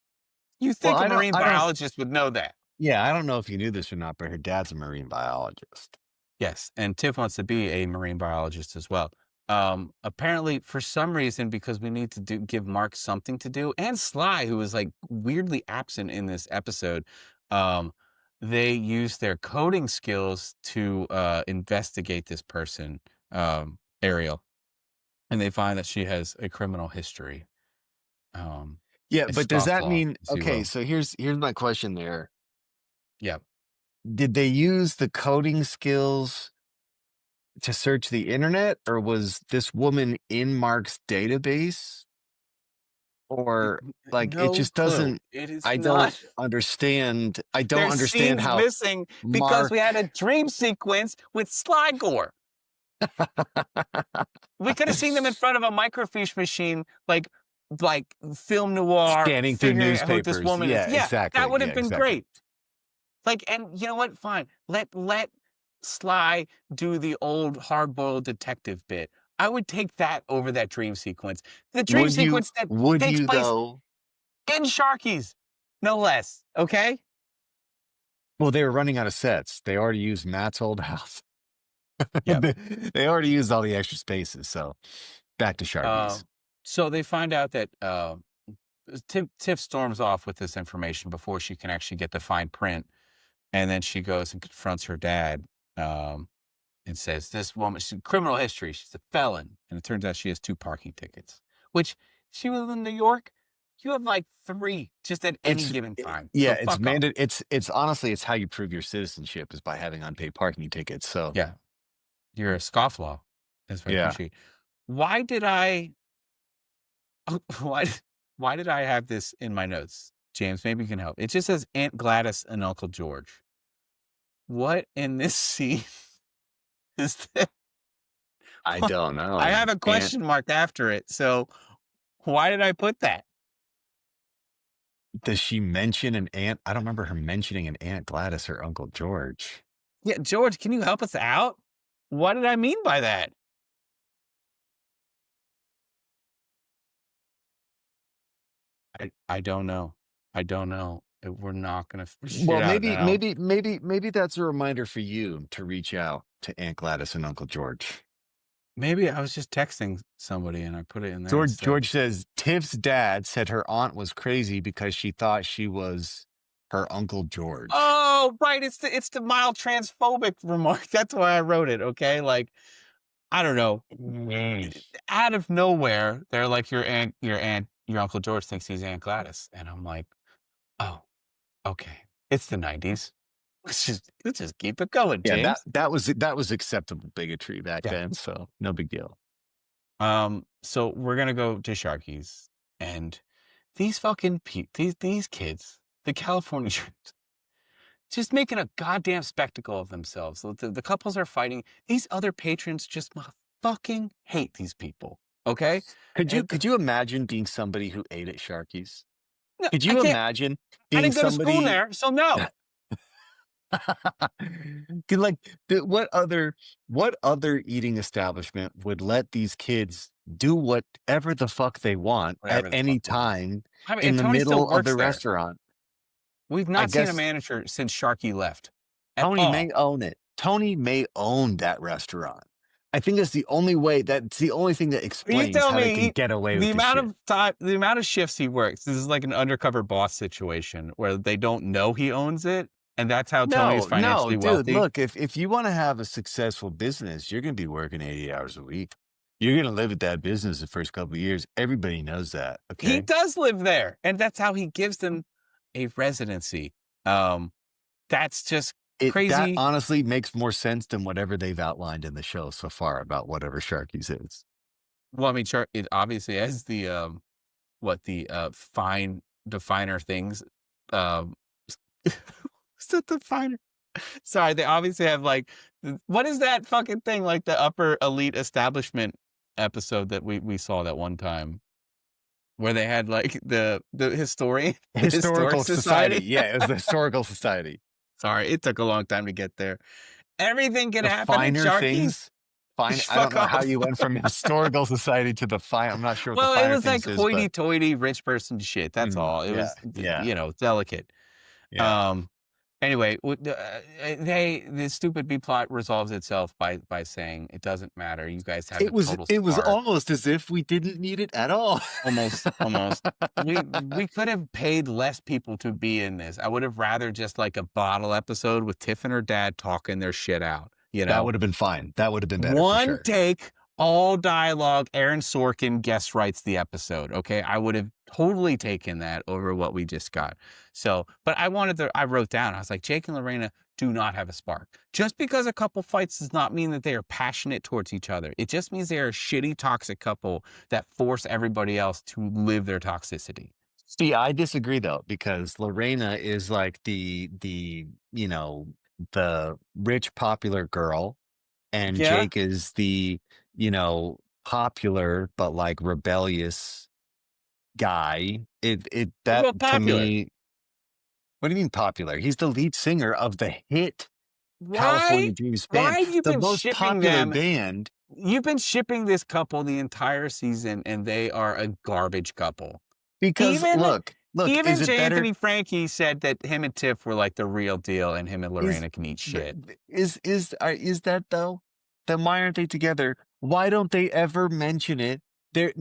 You think a marine biologist would know that. Yeah, I don't know if you knew this or not, but her dad's a marine biologist. Yes, and Tiff wants to be a marine biologist as well. Apparently, for some reason, because we need to give Mark something to do, and Sly, who is like weirdly absent in this episode, they use their coding skills to investigate this person, Ariel, and they find that she has a criminal history. Yeah, but does that scofflaw, mean, if you okay, will. so here's my question there. Yeah. Did they use the coding skills to search the internet, or was this woman in Mark's database? Or like it No just clue. doesn't It is I don't not. understand. I don't There's understand scenes how missing because we Mark had a dream sequence with Sligor. We could have seen them in front of a microfiche machine, like film noir, scanning through figuring out who this newspapers. woman is. Yeah, Yeah, that exactly. would Yeah, have been exactly. great. Like, and you know what? Fine. Let Sly do the old hard-boiled detective bit. I would take that over that dream sequence. The dream sequence that Would takes you place though? in Sharky's, no less. Okay? Well, they were running out of sets. They already used Matt's old house. Yep. They already used all the extra spaces. So back to Sharky's. So they find out that Tiff storms off with this information before she can actually get the fine print. And then she goes and confronts her dad and says, this woman, she's criminal history. She's a felon. And it turns out she has 2 parking tickets, which she was in New York. You have like 3 just at any given time. Yeah, So it's fuck off. it's honestly, it's how you prove your citizenship is by having unpaid parking tickets. So Yeah. You're a scofflaw. That's what I yeah, appreciate. Why did I, why, why did I have this in my notes? James, maybe you can help. It just says Aunt Gladys and Uncle George. What in this scene is that? I don't know. I have a Aunt, question mark after it. So why did I put that? does she mention an aunt? I don't remember her mentioning an Aunt Gladys or Uncle George. Yeah, George, can you help us out? What did I mean by that? I don't know. I don't know. We're not gonna figure Well, it out now. maybe that's a reminder for you to reach out to Aunt Gladys and Uncle George. Maybe I was just texting somebody and I put it in there instead. George says Tiff's dad said her aunt was crazy because she thought she was her Uncle George. Oh, right. It's the mild transphobic remark. That's why I wrote it. Okay, like I don't know. Out of nowhere, they're like your Uncle George thinks he's Aunt Gladys, and I'm like, oh, okay. It's the 90s. Let's just keep it going, Yeah, James. that was acceptable bigotry back then, so no big deal. So we're gonna go to Sharky's, and these fucking these kids, the California just making a goddamn spectacle of themselves. The couples are fighting. These other patrons just fucking hate these people. Okay? Could you imagine being somebody who ate at Sharky's? No, Could I you can't. imagine I being didn't go to somebody school there, so no. like what other eating establishment would let these kids do whatever the fuck they want Whatever at the any fuck they want. time I mean, in and the Tony still middle of works the there. restaurant? We've I not seen a guess manager since Sharky left. Tony may own it. Tony may own that restaurant. I think that's the only way. That's the only thing that You explains tell how they can me get away the with this amount shit. of time, the amount of shifts he works. This is like an undercover boss situation where they don't know he owns it, and that's how Tony is financially dude. wealthy. Look, if you want to have a successful business, you're going to be working 80 hours a week. You're going to live at that business the first couple of years. Everybody knows that. Okay. He does live there, and that's how he gives them a residency. That's just crazy. That honestly makes more sense than whatever they've outlined in the show so far about whatever Sharky's is. Well, I mean, it obviously has the finer things. Is that the finer? Sorry, they obviously have like what is that fucking thing, like the upper elite establishment episode that we saw that one time where they had like the historical society. Yeah, it was the historical society. Sorry, it took a long time to get there. Everything can The happen at finer Sharky's. things. Fine. I don't know how you went from historical society to the fine. I'm not sure what the finer it was like things hoity-toity rich person shit. That's all. It was, delicate. Yeah. Anyway, the stupid B plot resolves itself by saying it doesn't matter. You guys have it was almost as if we didn't need it at all. Almost. We could have paid less people to be in this. I would have rather just like a bottle episode with Tiff and her dad talking their shit out. You know, that would have been fine. That would have been better. One for sure. take, all dialogue. Aaron Sorkin guest writes the episode. Okay. I would have totally taken that over what we just got. So, but I wrote down, I was like, Jake and Lorena do not have a spark. Just because a couple fights does not mean that they are passionate towards each other. It just means they are a shitty, toxic couple that force everybody else to live their toxicity. See, I disagree though, because Lorena is like the the rich popular girl, and Yeah. Jake is the popular but like rebellious guy. That Well, to popular. me, what do you mean popular? He's the lead singer of the hit Why? California Dreams band, Why have you the been most shipping popular them? band. You've been shipping this couple the entire season, and they are a garbage couple. Because Even is it J. better? Anthony Frankie said that him and Tiff were like the real deal, and him and Is Lorena can eat shit. is that though? Then why aren't they together? Why don't they ever mention it? There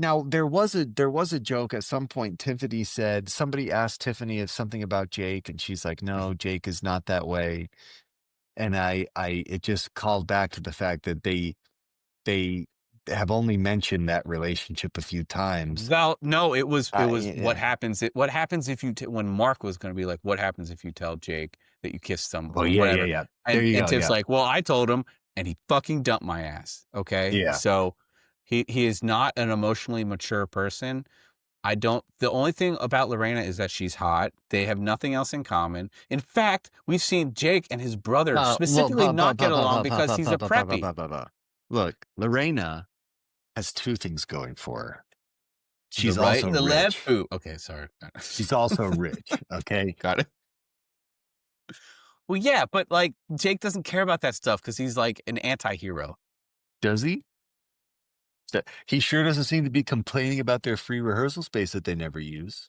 was a joke at some point. Tiffany said somebody asked Tiffany if something about Jake, and she's like, "No, Jake is not that way." And it just called back to the fact that they have only mentioned that relationship a few times. Well, no, it was what Yeah. happens. What happens if you when Mark was going to be like, what happens if you tell Jake that you kissed some Well, or yeah, yeah, whatever? yeah. There you And go. Tiff's Yeah, like, well, I told him, and he fucking dumped my ass. Okay, yeah. so he is not an emotionally mature person. I don't. The only thing about Lorena is that she's hot. They have nothing else in common. In fact, we've seen Jake and his brother Well, specifically not get along because he's a preppy. look, Lorena has two things going for her. The She's right also and the left. rich. Ooh, okay, sorry. She's also rich. Okay, Got it. Well, yeah, but like Jake doesn't care about that stuff because he's like an anti-hero. does he? He sure doesn't seem to be complaining about their free rehearsal space that they never use.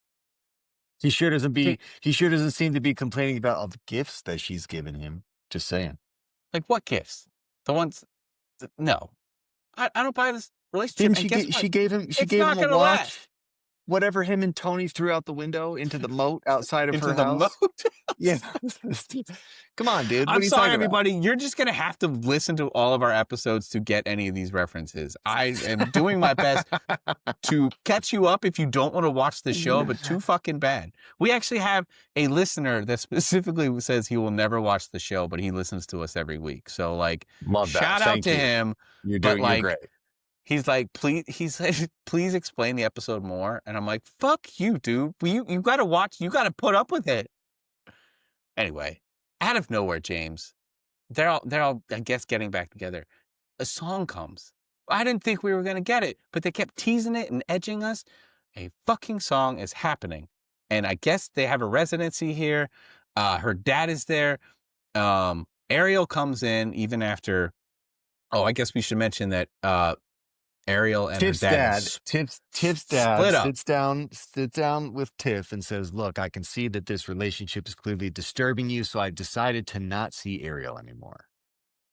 He sure doesn't Jake, be. He sure doesn't seem to be complaining about all the gifts that she's given him. Just saying. like what gifts? The ones? No, I don't buy this relationship. Didn't And she guess get? what? She It's gave him not a gonna last. watch. Whatever him and Tony threw out the window into the moat outside of Into her the moat. house. Yeah. Come on, dude. What I'm are you sorry, talking about? everybody. You're just gonna have to listen to all of our episodes to get any of these references. I am doing my best to catch you up if you don't want to watch the show, but too fucking bad. We actually have a listener that specifically says he will never watch the show, but he listens to us every week. So like, Love that. shout out Thank to you. him. You're But great. he's like, please explain the episode more. And I'm like, fuck you, dude. You got to watch. You got to put up with it. Anyway, out of nowhere, James, they're all, I guess, getting back together. A song comes. I didn't think we were going to get it, but they kept teasing it and edging us. A fucking song is happening. And I guess they have a residency here. Her dad is there. Ariel comes in even after. Oh, I guess we should mention that Ariel and her dad Tiff's dad split up. sits down with Tiff and says, "Look, I can see that this relationship is clearly disturbing you, so I've decided to not see Ariel anymore."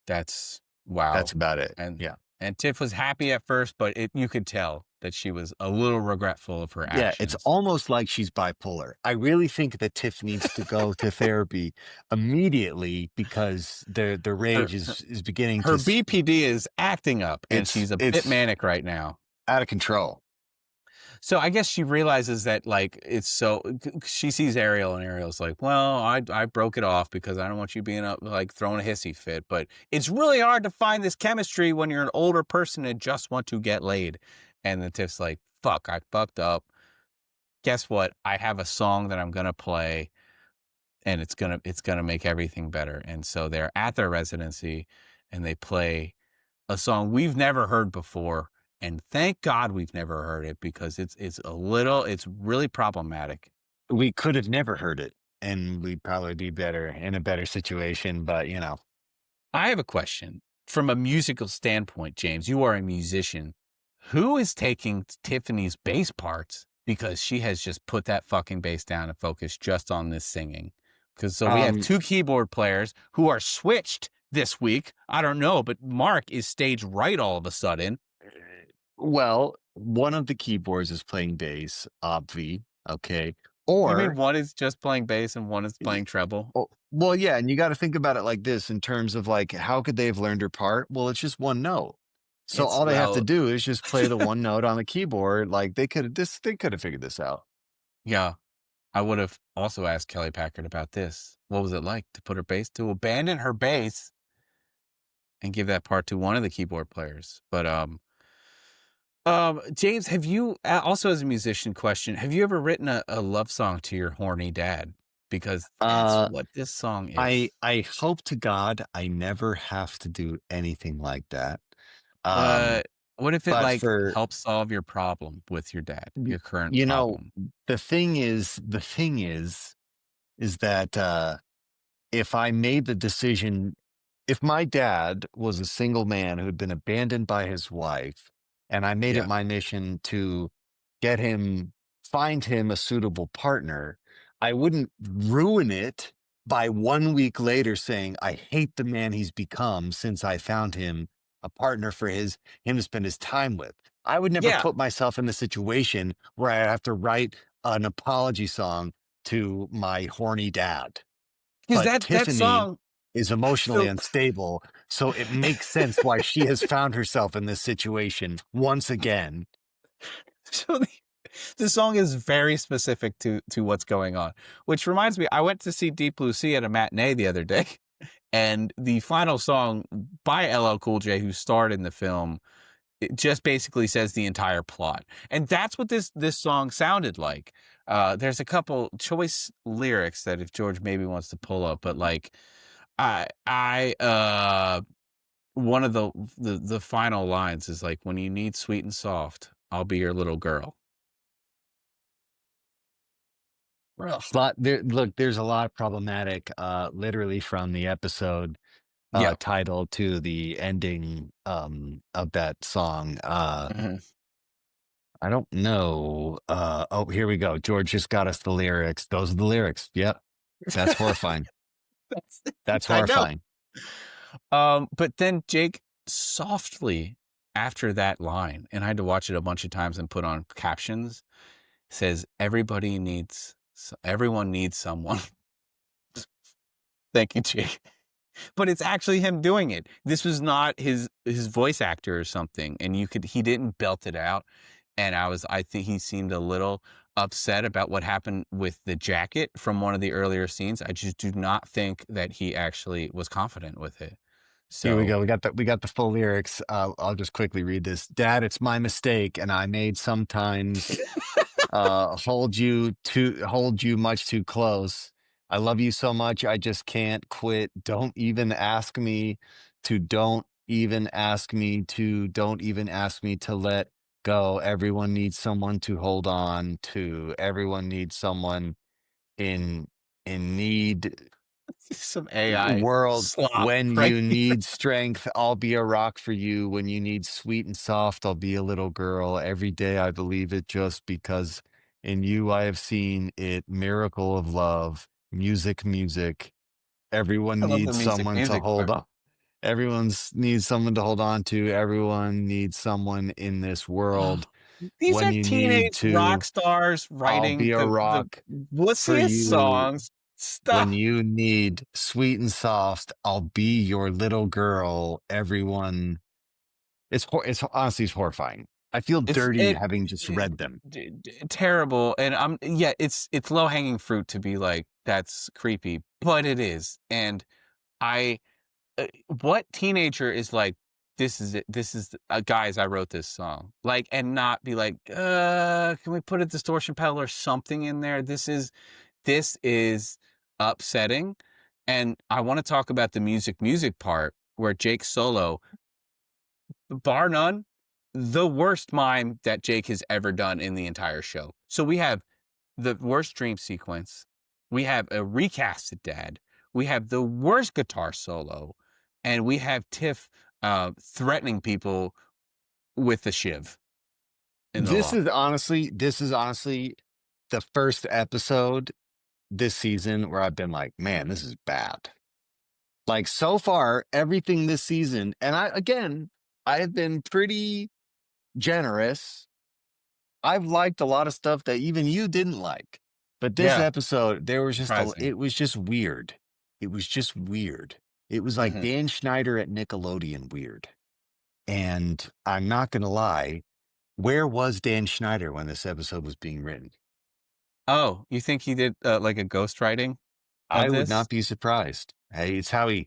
That's wow. That's about it. And Yeah. and Tiff was happy at first, but you could tell that she was a little regretful of her actions. Yeah, it's almost like she's bipolar. I really think that Tiff needs to go to therapy immediately because the rage is beginning her to BPD is acting up, and she's a bit manic right now. out of control. So I guess she realizes that like she sees Ariel, and Ariel's like, well, I broke it off because I don't want you being up like throwing a hissy fit, but it's really hard to find this chemistry when you're an older person and just want to get laid. And the Tiff's like, fuck, I fucked up. Guess what? I have a song that I'm gonna play, and it's gonna make everything better. And so they're at their residency, and they play a song we've never heard before. And thank God we've never heard it because it's really problematic. We could have never heard it, and we'd probably be in a better situation, but I have a question from a musical standpoint, James. You are a musician. Who is taking Tiffany's bass parts? Because she has just put that fucking bass down and focused just on this singing. Because we have two keyboard players who are switched this week. I don't know, but Mark is stage right all of a sudden. Well, one of the keyboards is playing bass, obvi. Okay. You mean one is just playing bass and one is playing treble? Well, yeah, and you got to think about it like this in terms of like how could they have learned her part? Well, it's just one note. So It's all they have to well, do is just play the one note on the keyboard. Like they could have figured this out. yeah. I would have also asked Kelly Packard about this. What was it like to abandon her bass and give that part to one of the keyboard players? But James, have you also as a musician question, have you ever written a love song to your horny dad? Because that's Uh, what this song I is. I hope to God I never have to do anything like that. Um, But what if it but like for helps solve your problem with your dad, your current you know, problem? the thing is that if I made the decision, if my dad was a single man who had been abandoned by his wife, and I made it Yeah. my mission to get him, find him a suitable partner, I wouldn't ruin it by 1 week later saying, I hate the man he's become since I found him a partner for him to spend his time with. I would never Yeah. put myself in the situation where I have to write an apology song to my horny dad. Because But that Tiffany song is emotionally so unstable, so it makes sense why she has found herself in this situation once again. so the song is very specific to what's going on. Which reminds me, I went to see Deep Blue Sea at a matinee the other day, and the final song by LL Cool J, who starred in the film, it just basically says the entire plot, and that's what this song sounded like. There's a couple choice lyrics that if George maybe wants to pull up, but like I one of the final lines is like, when you need sweet and soft, I'll be your little girl. Ugh. But look, there's a lot of problematic, literally from the episode Yeah. title to the ending of that song. Mhm. I don't know. Oh, here we go. George just got us the lyrics. Those are the lyrics. Yep. That's horrifying. That's, That's I know. horrifying. But then Jake softly after that line, and I had to watch it a bunch of times and put on captions, says everyone needs someone. Thank you, Jake. But it's actually him doing it. This was not his voice actor or something, and he didn't belt it out. And I think he seemed a little upset about what happened with the jacket from one of the earlier scenes. I just do not think that he actually was confident with it. Here we So go. We got the full lyrics. I'll just quickly read this. Dad, it's my mistake, and I made sometimes hold you much too close. I love you so much, I just can't quit. Don't even ask me to let go. Everyone needs someone to hold on to. Everyone needs someone in need some AI world. slop When right you here. need strength, I'll be a rock for you. When you need sweet and soft, I'll be a little girl. Every day I believe it just because in you I have seen it. Miracle of love. Music, music. I Everyone love the needs music someone to music hold part. on. Everyone needs someone to hold on to. Everyone needs someone in this world. These When are you need teenage rock to, stars I'll writing be a the rock for wussiest you. songs. When Stop. you need sweet and soft, I'll be your little girl. Everyone, it's honestly it's horrifying. I feel It's dirty it, having just read them. terrible, and yeah, it's low hanging fruit to be like that's creepy, but it is, and I what teenager is like, this is it, this is guys, I wrote this song, like, and not be like, can we put a distortion pedal or something in there? This is upsetting, and I want to talk about the music part where Jake solo, bar none, the worst mime that Jake has ever done in the entire show. So we have the worst dream sequence. We have a recasted dad. We have the worst guitar solo, and we have Tiff threatening people with the shiv in the This loft. is honestly, the first episode this season where I've been like, man, this is bad. Like so far, everything this season, and I have been pretty generous. I've liked a lot of stuff that even you didn't like. But this Yeah, episode, surprising. it was just weird. It was just weird. It was like Hmm. Dan Schneider at Nickelodeon weird. And I'm not going to lie, where was Dan Schneider when this episode was being written? Oh, you think he did like a ghostwriting I of would this? not be surprised. Hey, it's how he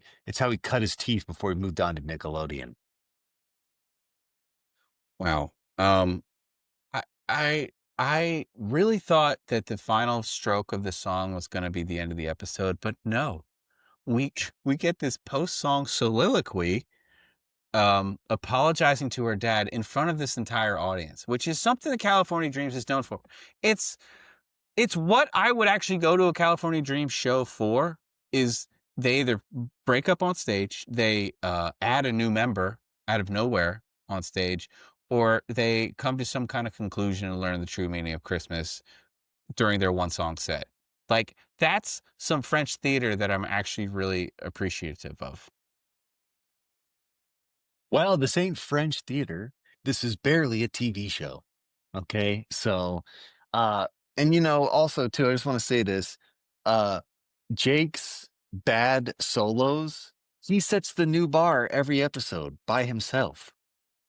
cut his teeth before he moved on to Nickelodeon. Wow. I I I really thought that the final stroke of the song was going to be the end of the episode, but no. We get this post-song soliloquy apologizing to her dad in front of this entire audience, which is something that California Dreams is known for. It's it's what I would actually go to a California Dreams show for. Is they either break up on stage, they add a new member out of nowhere on stage, or they come to some kind of conclusion and learn the true meaning of Christmas during their one song set. Like, that's some French theater that I'm actually really appreciative of. Well, this ain't French theater. This is barely a TV show. Okay. So, and also too, I just want to say this, uh, Jake's bad solos, he sets the new bar every episode by himself.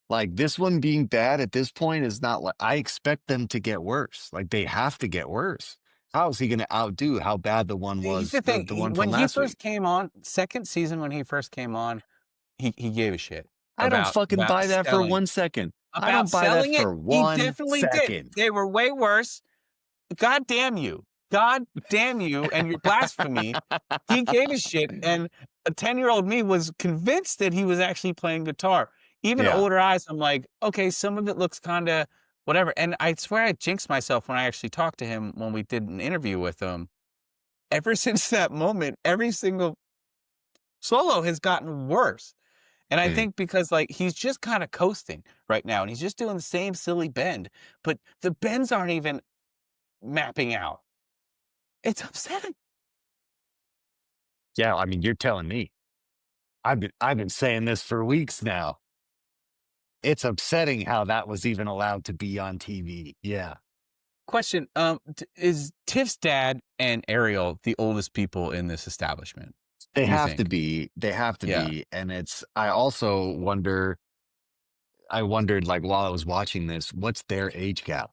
Like this one being bad at this point is not like I expect them to get worse. Like they have to get worse. How is he going to outdo how bad the one Here's was, the thing. the one from When he last week? first came on, second season when he first came on, he gave a shit I don't fucking about buy that for selling 1 second. I about don't buy that selling it. for He one definitely did. second. They were way worse. God damn you. God damn you and your blasphemy. He gave a shit, and a 10-year-old me was convinced that he was actually playing guitar. Even Yeah. older eyes, I'm like, okay, some of it looks kind of whatever. And I swear I jinxed myself when I actually talked to him when we did an interview with him. Ever since that moment, every single solo has gotten worse. And I Mm. think because like he's just kind of coasting right now and he's just doing the same silly bend, but the bends aren't even mapping out. It's upsetting. Yeah, I mean, you're telling me. I've been saying this for weeks now. It's upsetting how that was even allowed to be on TV. Yeah. Question, is Tiff's dad and Ariel the oldest people in this establishment? They You have to think? be. They have to Yeah. be. And I also I wondered like while I was watching this, what's their age gap?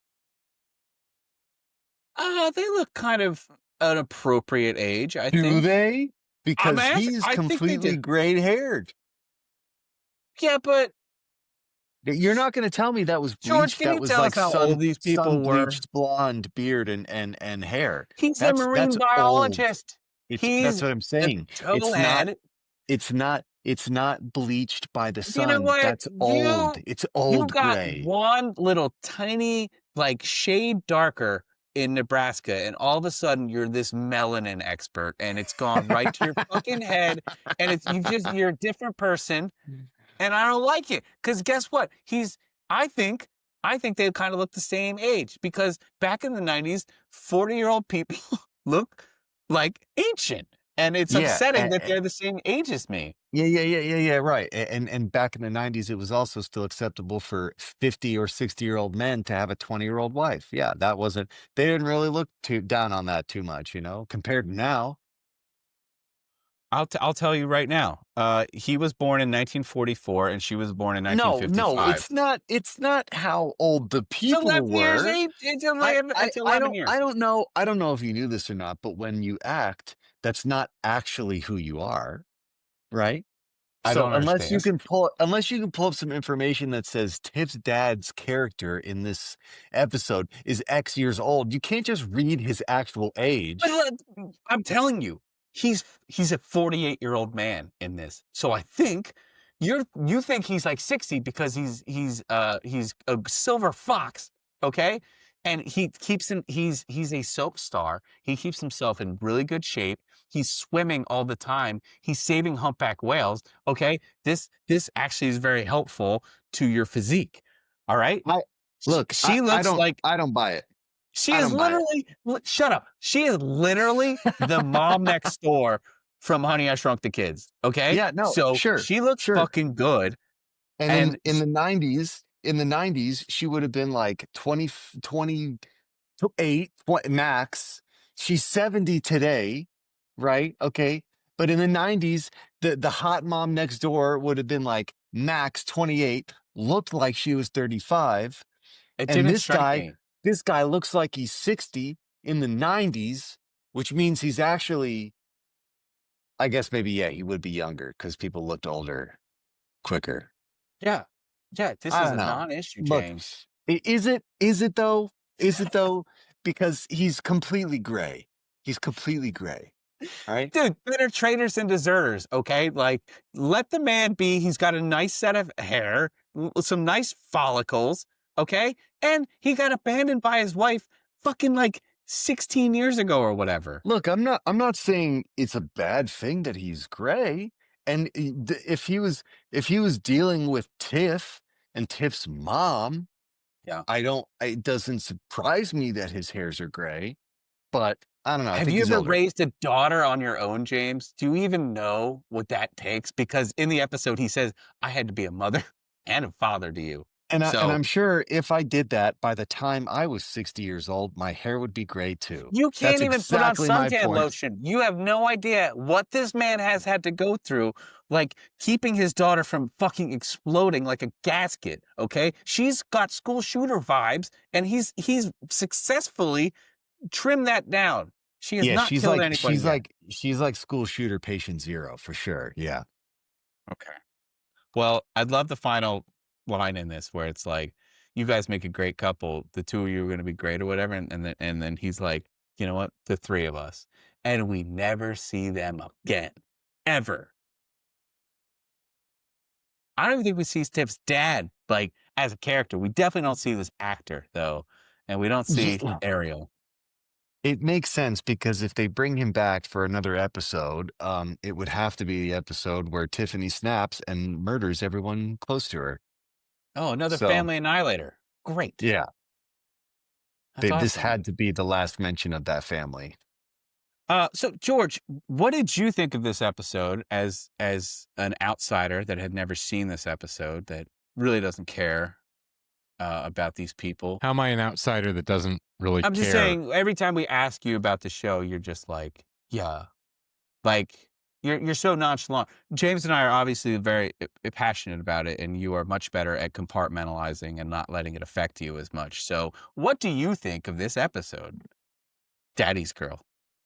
They look kind of an appropriate age, I Do think. they? Because he's I think they completely do. gray haired. Yeah, but You're not going to tell me that was George, bleached. can That you was tell us like how old these sun people were? bleached blonde beard and hair. He's a That's marine old. biologist. That's He's what I'm a saying. towhead. It's not bleached by the You know sun. what? That's old. It's You old got gray. one little tiny like shade darker in Nebraska, and all of a sudden you're this melanin expert, and it's gone right to your fucking head, and you're a different person, and I don't like it. Because guess what? I think they kind of look the same age because back in the 90s, 40-year-old people look like ancient. And it's Yeah. upsetting that they're the same age as me. Yeah. Right. And back in the 90s, it was also still acceptable for 50 or 60-year-old men to have a 20-year-old wife. Yeah, that wasn't. They didn't really look too down on that too much, compared to now. I'll tell you right now. He was born in 1944 and she was born in No, 1955. it's not how old the It's people 11 years. were. It's I, 11, I, it's I 11 don't, years. I don't know. I don't know if you knew this or not, but when you act, that's not actually who you are, right? I So don't understand. unless you can pull up some information that says Tiff's dad's character in this episode is X years old, you can't just read his actual age. But I'm telling you, he's a 48-year-old man in this. So I think you think he's like 60 because he's a silver fox, okay? And he's a soap star. He keeps himself in really good shape. He's swimming all the time. He's saving humpback whales, okay? This actually is very helpful to your physique. All right? She looks like I don't buy it. she I is don't buy it. literally, shut up. She is literally the mom next door from Honey, I Shrunk the Kids. Okay. Yeah, no, So sure, she looks sure. fucking good. And And in the 90s, she would have been like 28 max. She's 70 today, right? Okay. But in the 90s, the hot mom next door would have been like Max, 28, looked like she was 35. It And didn't strike me. this guy looks like he's 60 in the 90s, which means he's actually, I guess maybe, yeah, he would be younger because people looked older quicker. Yeah. Yeah, this I is don't a know. non-issue, Look, James. is it though? Is it though? Because he's completely gray. He's completely gray. All right. Dude, better traitors and deserters, okay? Like, let the man be. He's got a nice set of hair, some nice follicles, okay? And he got abandoned by his wife fucking like 16 years ago or whatever. Look, I'm not saying it's a bad thing that he's gray. And if he was dealing with Tiff and Tiff's mom, Yeah. it doesn't surprise me that his hairs are gray, but I don't know. I Have think you he's ever older. raised a daughter on your own, James? Do you even know what that takes? Because in the episode, he says, I had to be a mother and a father to you. And So I'm sure if I did that by the time I was 60 years old, my hair would be gray too. you That's can't even put on exactly my suntan point. lotion. You have no idea what this man has had to go through, like keeping his daughter from fucking exploding like a gasket, okay? She's got school shooter vibes, and he's successfully trimmed that down. She has Yeah, not killed anybody yet. she's like school shooter patient zero for sure. Yeah. Okay. Well, I'd love the final line in this where it's like, you guys make a great couple. The two of you are going to be great or whatever. And then he's like, you know what? The three of us. And we never see them again. Ever. I don't even think we see Tiff's dad, like, as a character. We definitely don't see this actor, though. And we don't see Yeah. Ariel. It makes sense because if they bring him back for another episode, it would have to be the episode where Tiffany snaps and murders everyone close to her. Oh, another So, family annihilator. Great. yeah, That's this awesome. had to be the last mention of that family. So George, what did you think of this episode as an outsider that had never seen this episode, that really doesn't care about these people? How am I an outsider that doesn't really I'm just care? saying, every time we ask you about the show, you're just like, yeah, like you're so nonchalant. James and I are obviously very passionate about it, and you are much better at compartmentalizing and not letting it affect you as much. So, what do you think of this episode, Daddy's Girl?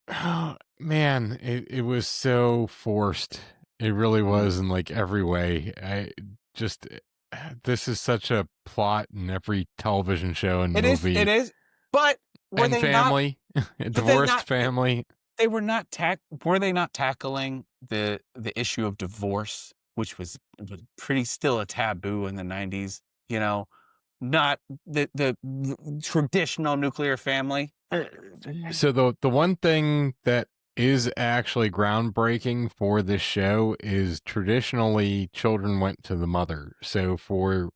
Oh, man, it was so forced. It really was in like every way. I just this is such a plot in every television show and movie It is. But were and they not? family, a Did they divorced not? family. They were not were they not tackling the issue of divorce, which was pretty still a taboo in the 90s, you know, not the traditional nuclear family? So the one thing that is actually groundbreaking for this show is traditionally children went to the mother. So for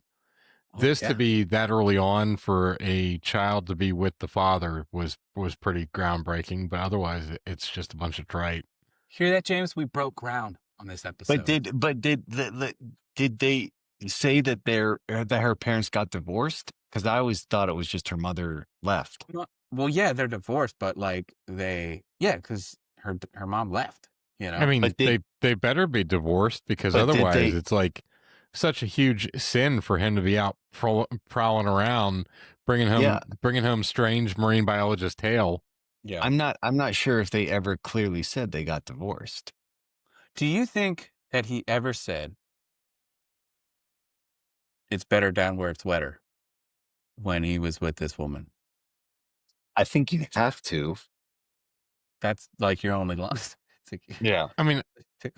this Yeah. to be that early on for a child to be with the father was pretty groundbreaking, but otherwise it's just a bunch of trite. Hear that, James? We broke ground on this episode. Did they say that that her parents got divorced? Because I always thought it was just her mother left. Well, yeah, they're divorced, but like because her mom left, you know. I mean, But they better be divorced because But did otherwise they- it's like such a huge sin for him to be out prowling around, bringing home strange marine biologist tail. Yeah. I'm not sure if they ever clearly said they got divorced. Do you think that he ever said it's better down where it's wetter when he was with this woman? I think you have to. That's like your only line. Yeah. I mean,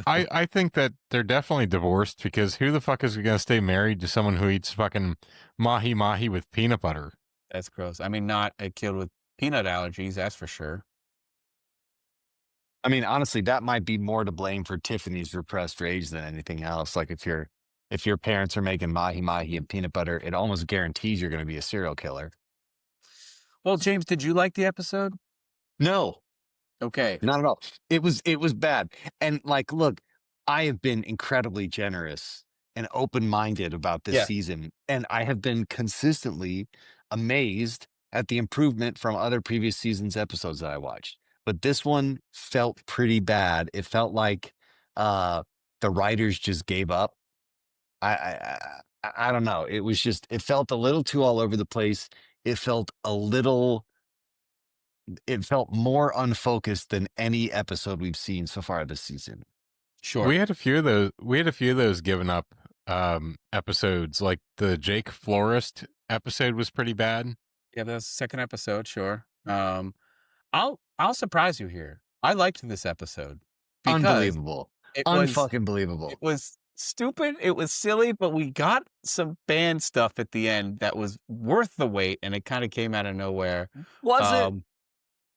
I think that they're definitely divorced because who the fuck is going to stay married to someone who eats fucking mahi with peanut butter? That's gross. I mean, not a kid with peanut allergies, that's for sure. I mean, honestly, that might be more to blame for Tiffany's repressed rage than anything else. Like if your parents are making mahi and peanut butter, it almost guarantees you're going to be a serial killer. Well, James, did you like the episode? No, Okay. not at all. It was bad. And like, look, I have been incredibly generous and open-minded about this season, and I have been consistently amazed at the improvement from other previous seasons episodes that I watched. But this one felt pretty bad. It felt like the writers just gave up I don't know. It was just, it felt a little too all over the place. It felt more unfocused than any episode we've seen so far this season. Sure. We had a few of those. We had a few of those given up episodes. Like the Jake Florist episode was pretty bad. Yeah, that's the second episode. Sure. I'll surprise you here. I liked this episode because Unbelievable. it was Unfucking believable. it was stupid. It was silly, but we got some band stuff at the end that was worth the wait, and it kind of came out of nowhere. Was it?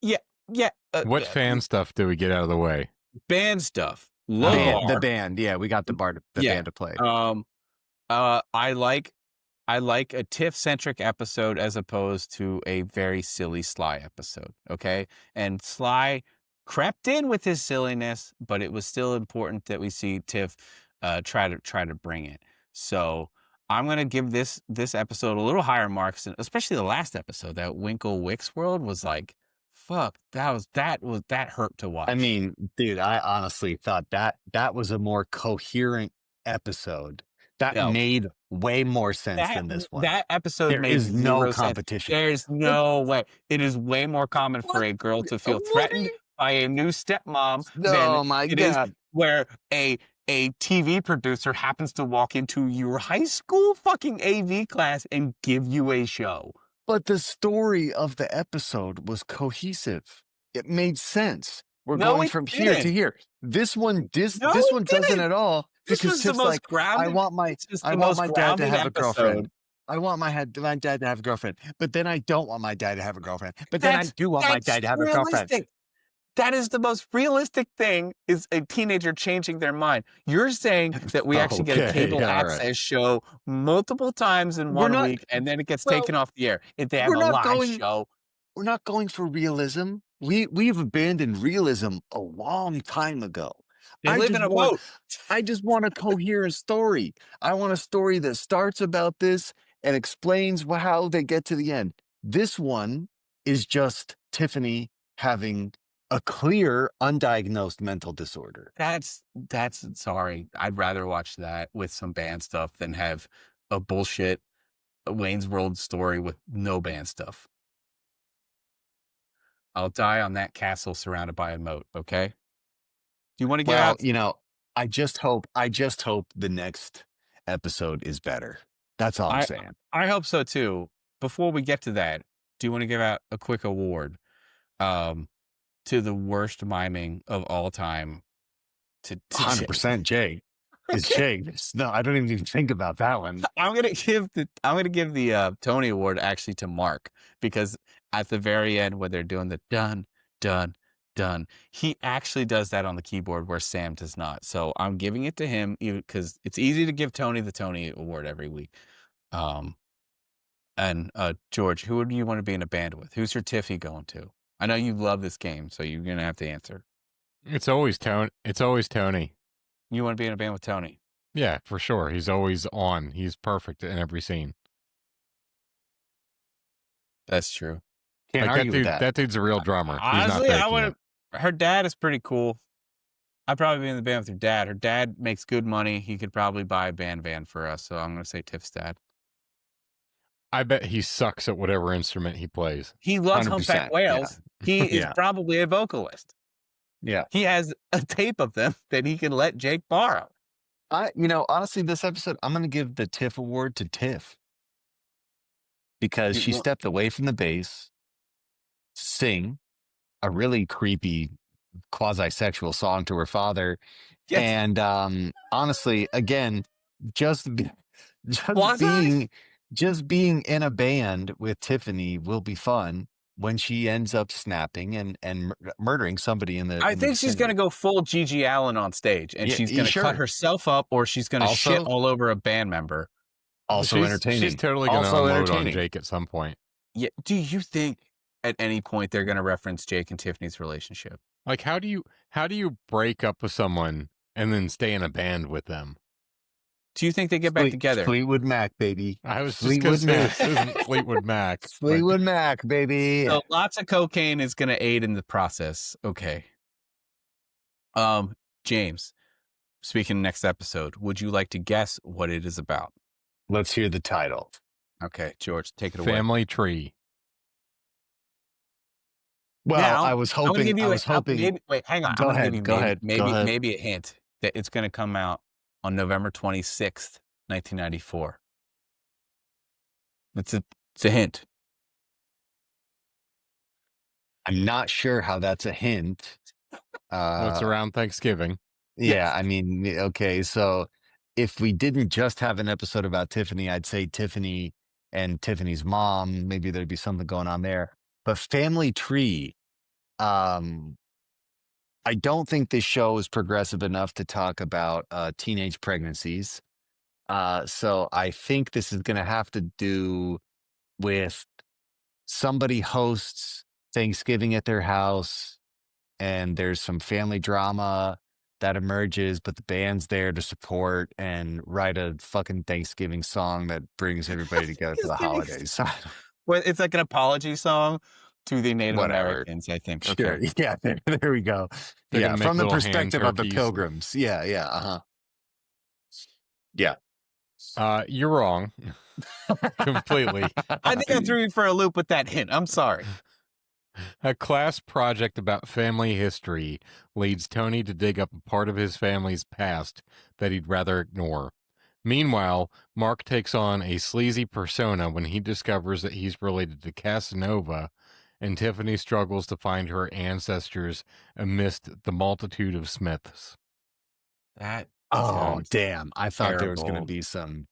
Yeah, yeah. What fan stuff do we get out of the way? Band stuff? Low bar. The band. Yeah, we got the band to play. I like a Tiff centric episode as opposed to a very silly Sly episode. Okay. And Sly crept in with his silliness, but it was still important that we see Tiff try to bring it. So I'm gonna give this episode a little higher marks, and especially the last episode, that Winkle Wicks world was like, fuck, that hurt to watch. I mean, dude, I honestly thought that was a more coherent episode. That made way more sense than this one. That episode there made is no sense. competition. There's no way. It is way more common for a girl to feel threatened by a new stepmom than it is where a TV producer happens to walk into your high school fucking AV class and give you a show. But the story of the episode was cohesive. It made sense. We're going from here to here. This one doesn't at all. Because Tiff's like, I want my dad to have a girlfriend. I want my dad to have a girlfriend. But then I don't want my dad to have a girlfriend. But then I do want my dad to have a girlfriend. That is the most realistic thing, is a teenager changing their mind. You're saying that we actually get a cable access show multiple times in one week, and then it gets taken off the air. If they have a live show. We're not going for realism. We've abandoned realism a long time ago. They live in a boat. I just want a coherent story. I want a story that starts about this and explains how they get to the end. This one is just Tiffany having a clear, undiagnosed mental disorder. That's sorry. I'd rather watch that with some band stuff than have a bullshit Wayne's World story with no band stuff. I'll die on that castle surrounded by a moat, okay? Do you want to get out? I just hope the next episode is better. That's all I'm saying. I hope so too. Before we get to that, do you want to give out a quick award to the worst miming of all time? To 100% Jay. Is Jay. No, I don't even think about that one. I'm gonna give the Tony Award actually to Mark, because at the very end when they're doing the done, he actually does that on the keyboard where Sam does not. So I'm giving it to him because it's easy to give Tony the Tony Award every week. And George, who do you want to be in a band with? Who's your Tiffy going to? I know you love this game, so you're gonna have to answer. It's always Tony. You want to be in a band with Tony? Yeah, for sure. He's always on. He's perfect in every scene. That's true. Can't argue with that. That dude's a real drummer. Honestly, her dad is pretty cool. I'd probably be in the band with her dad. Her dad makes good money. He could probably buy a band van for us. So I'm going to say Tiff's dad. I bet he sucks at whatever instrument he plays. He loves humpback whales. Yeah. He is probably a vocalist. Yeah. He has a tape of them that he can let Jake borrow. Honestly, this episode, I'm going to give the Tiff Award to Tiff. Because she stepped away from the bass to sing a really creepy quasi-sexual song to her father. Yes. And honestly, again, just being in a band with Tiffany will be fun when she ends up snapping and murdering somebody in the. I think she's going to go full Gigi Allen on stage, and she's going to cut herself up, or she's going to shit all over a band member. Also entertaining. She's totally going to unload on Jake at some point. Yeah. Do you think at any point they're going to reference Jake and Tiffany's relationship? Like, how do you break up with someone and then stay in a band with them? Do you think they get back together? Fleetwood Mac, baby. I was just going to say, this isn't Fleetwood Mac. Fleetwood Mac, baby. So lots of cocaine is going to aid in the process. Okay. James, speaking of next episode, would you like to guess what it is about? Let's hear the title. Okay, George, take it away. Family tree. Well, Now, I was I'm gonna hoping. give I you was hoping. maybe, wait, hang on. Go I'm gonna give ahead. you Go ahead. Go ahead. maybe a hint that it's gonna come out on November 26th, 1994. It's a hint. I'm not sure how that's a hint. What's around Thanksgiving? Yeah, I mean, okay, so if we didn't just have an episode about Tiffany, I'd say Tiffany and Tiffany's mom, maybe there'd be something going on there. But Family Tree, um, I don't think this show is progressive enough to talk about teenage pregnancies. So I think this is going to have to do with somebody hosts Thanksgiving at their house and there's some family drama that emerges, but the band's there to support and write a fucking Thanksgiving song that brings everybody together for the holidays. Well, it's like an apology song to the Native Whatever. Americans, I think. Sure. Okay. Yeah, there we go. They're Yeah, gonna make from the little hand perspective of the turkeys. pilgrims. Yeah, yeah, uh-huh. Yeah. You're wrong. Completely. I think I threw you for a loop with that hint. I'm sorry. A class project about family history leads Tony to dig up a part of his family's past that he'd rather ignore. Meanwhile, Mark takes on a sleazy persona when he discovers that he's related to Casanova, and Tiffany struggles to find her ancestors amidst the multitude of Smiths. That Oh, sounds damn. I thought there was going to terrible. be some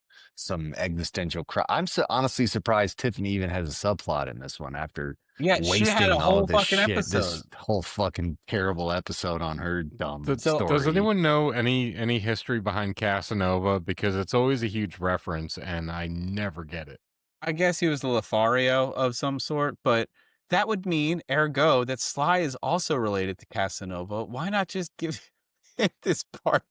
existential I'm honestly surprised Tiffany even has a subplot in this one after Yeah, she had a wasting all whole of this fucking shit, this episode. whole fucking terrible episode on her dumb Does story. anyone know any history behind Casanova? Because it's always a huge reference, and I never get it. I guess he was a Lothario of some sort, but that would mean, ergo, that Sly is also related to Casanova. Why not just give him this part?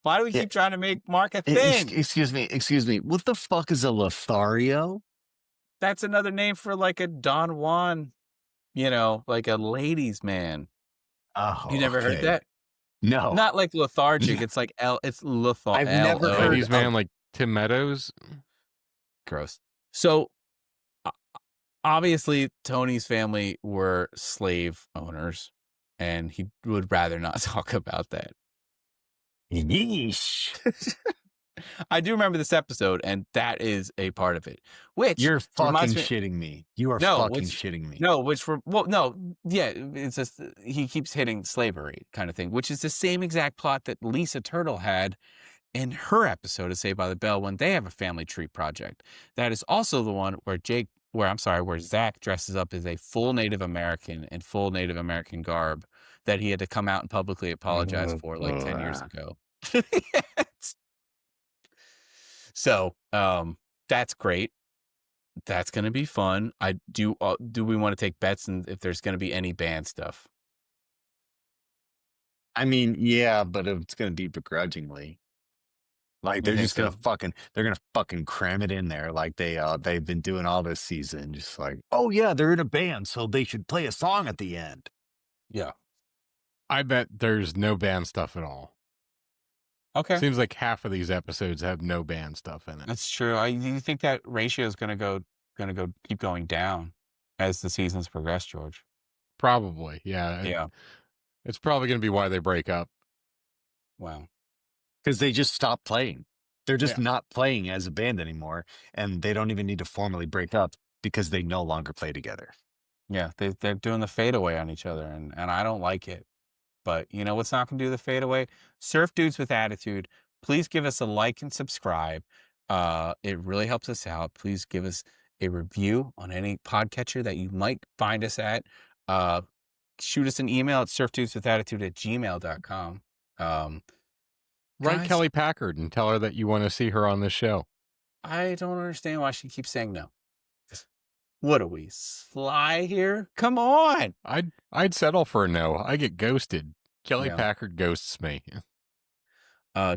Why do we Yeah. keep trying to make Mark a thing? Excuse me. What the fuck is a Lothario? That's another name for like a Don Juan, like a ladies' man. Oh, You never heard okay. that? No. Not like lethargic. It's like it's Lothar. I've never heard Ladies' of- man like Tim Meadows. Gross. So obviously Tony's family were slave owners, and he would rather not talk about that. Yeesh. I do remember this episode, and that is a part of it. Which You're fucking reminds me- shitting me. You are No, fucking which- shitting me. No, it's just he keeps hitting slavery kind of thing, which is the same exact plot that Lisa Turtle had in her episode of Saved by the Bell when they have a family tree project. That is also the one where where Zach dresses up as a full Native American in full Native American garb that he had to come out and publicly apologize for like 10 years ago. Yes. So, that's great. That's going to be fun. Do we want to take bets and if there's going to be any band stuff? I mean, yeah, but it's gonna be begrudgingly. Like they're think just gonna so? they're gonna fucking cram it in there like they've been doing all this season. Just like, oh yeah, they're in a band, so they should play a song at the end. Yeah. I bet there's no band stuff at all. Okay. Seems like half of these episodes have no band stuff in it. That's true. You think that ratio is going to keep going down as the seasons progress, George? Probably, yeah. Yeah. It's probably going to be why they break up. Wow. Because they just stopped playing. They're just not playing as a band anymore, and they don't even need to formally break up because they no longer play together. Yeah, they're doing the fadeaway on each other, and I don't like it. But you know what's not going to do the fadeaway? Surf Dudes with Attitude. Please give us a like and subscribe. It really helps us out. Please give us a review on any podcatcher that you might find us at. Shoot us an email at surfdudeswithattitude@gmail.com. Write Guys, Kelly Packard and tell her that you want to see her on this show. I don't understand why she keeps saying no. What are we, Sly here? Come on. I'd settle for a no. I get ghosted. Kelly Yeah. Packard ghosts me.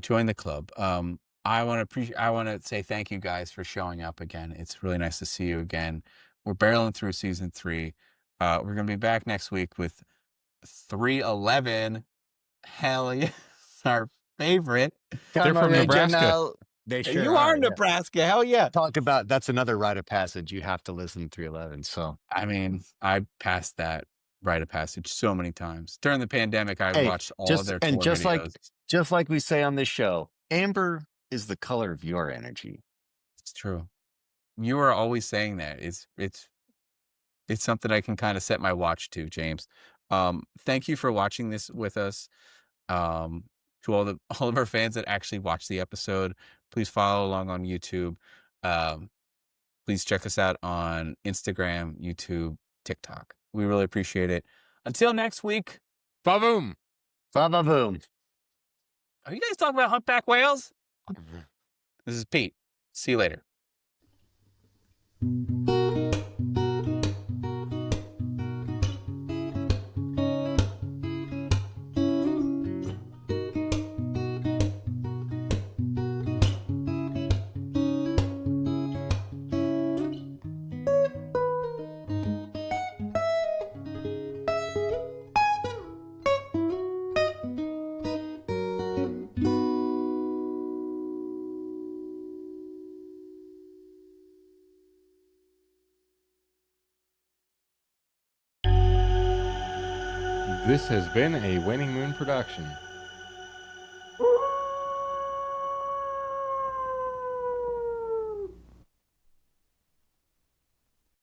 Join the club. I want to say thank you guys for showing up again. It's really nice to see you again. We're barreling through season 3. We're going to be back next week with 311. Hell yeah. Our favorite. They're from Nebraska. They sure You are yeah. Nebraska. Hell yeah. Talk about that's another rite of passage. You have to listen to 311. So I mean, I passed that rite of passage so many times. During the pandemic, I hey, watched all of their tour videos. just like we say on this show, amber is the color of your energy. It's true. You are always saying that. It's something I can kind of set my watch to, James. Thank you for watching this with us. To all of our fans that actually watch the episode, please follow along on YouTube. Please check us out on Instagram, YouTube, TikTok. We really appreciate it. Until next week. Ba-boom. Ba-ba-boom. Are you guys talking about humpback whales? This is Pete. See you later. This has been a Waning Moon production.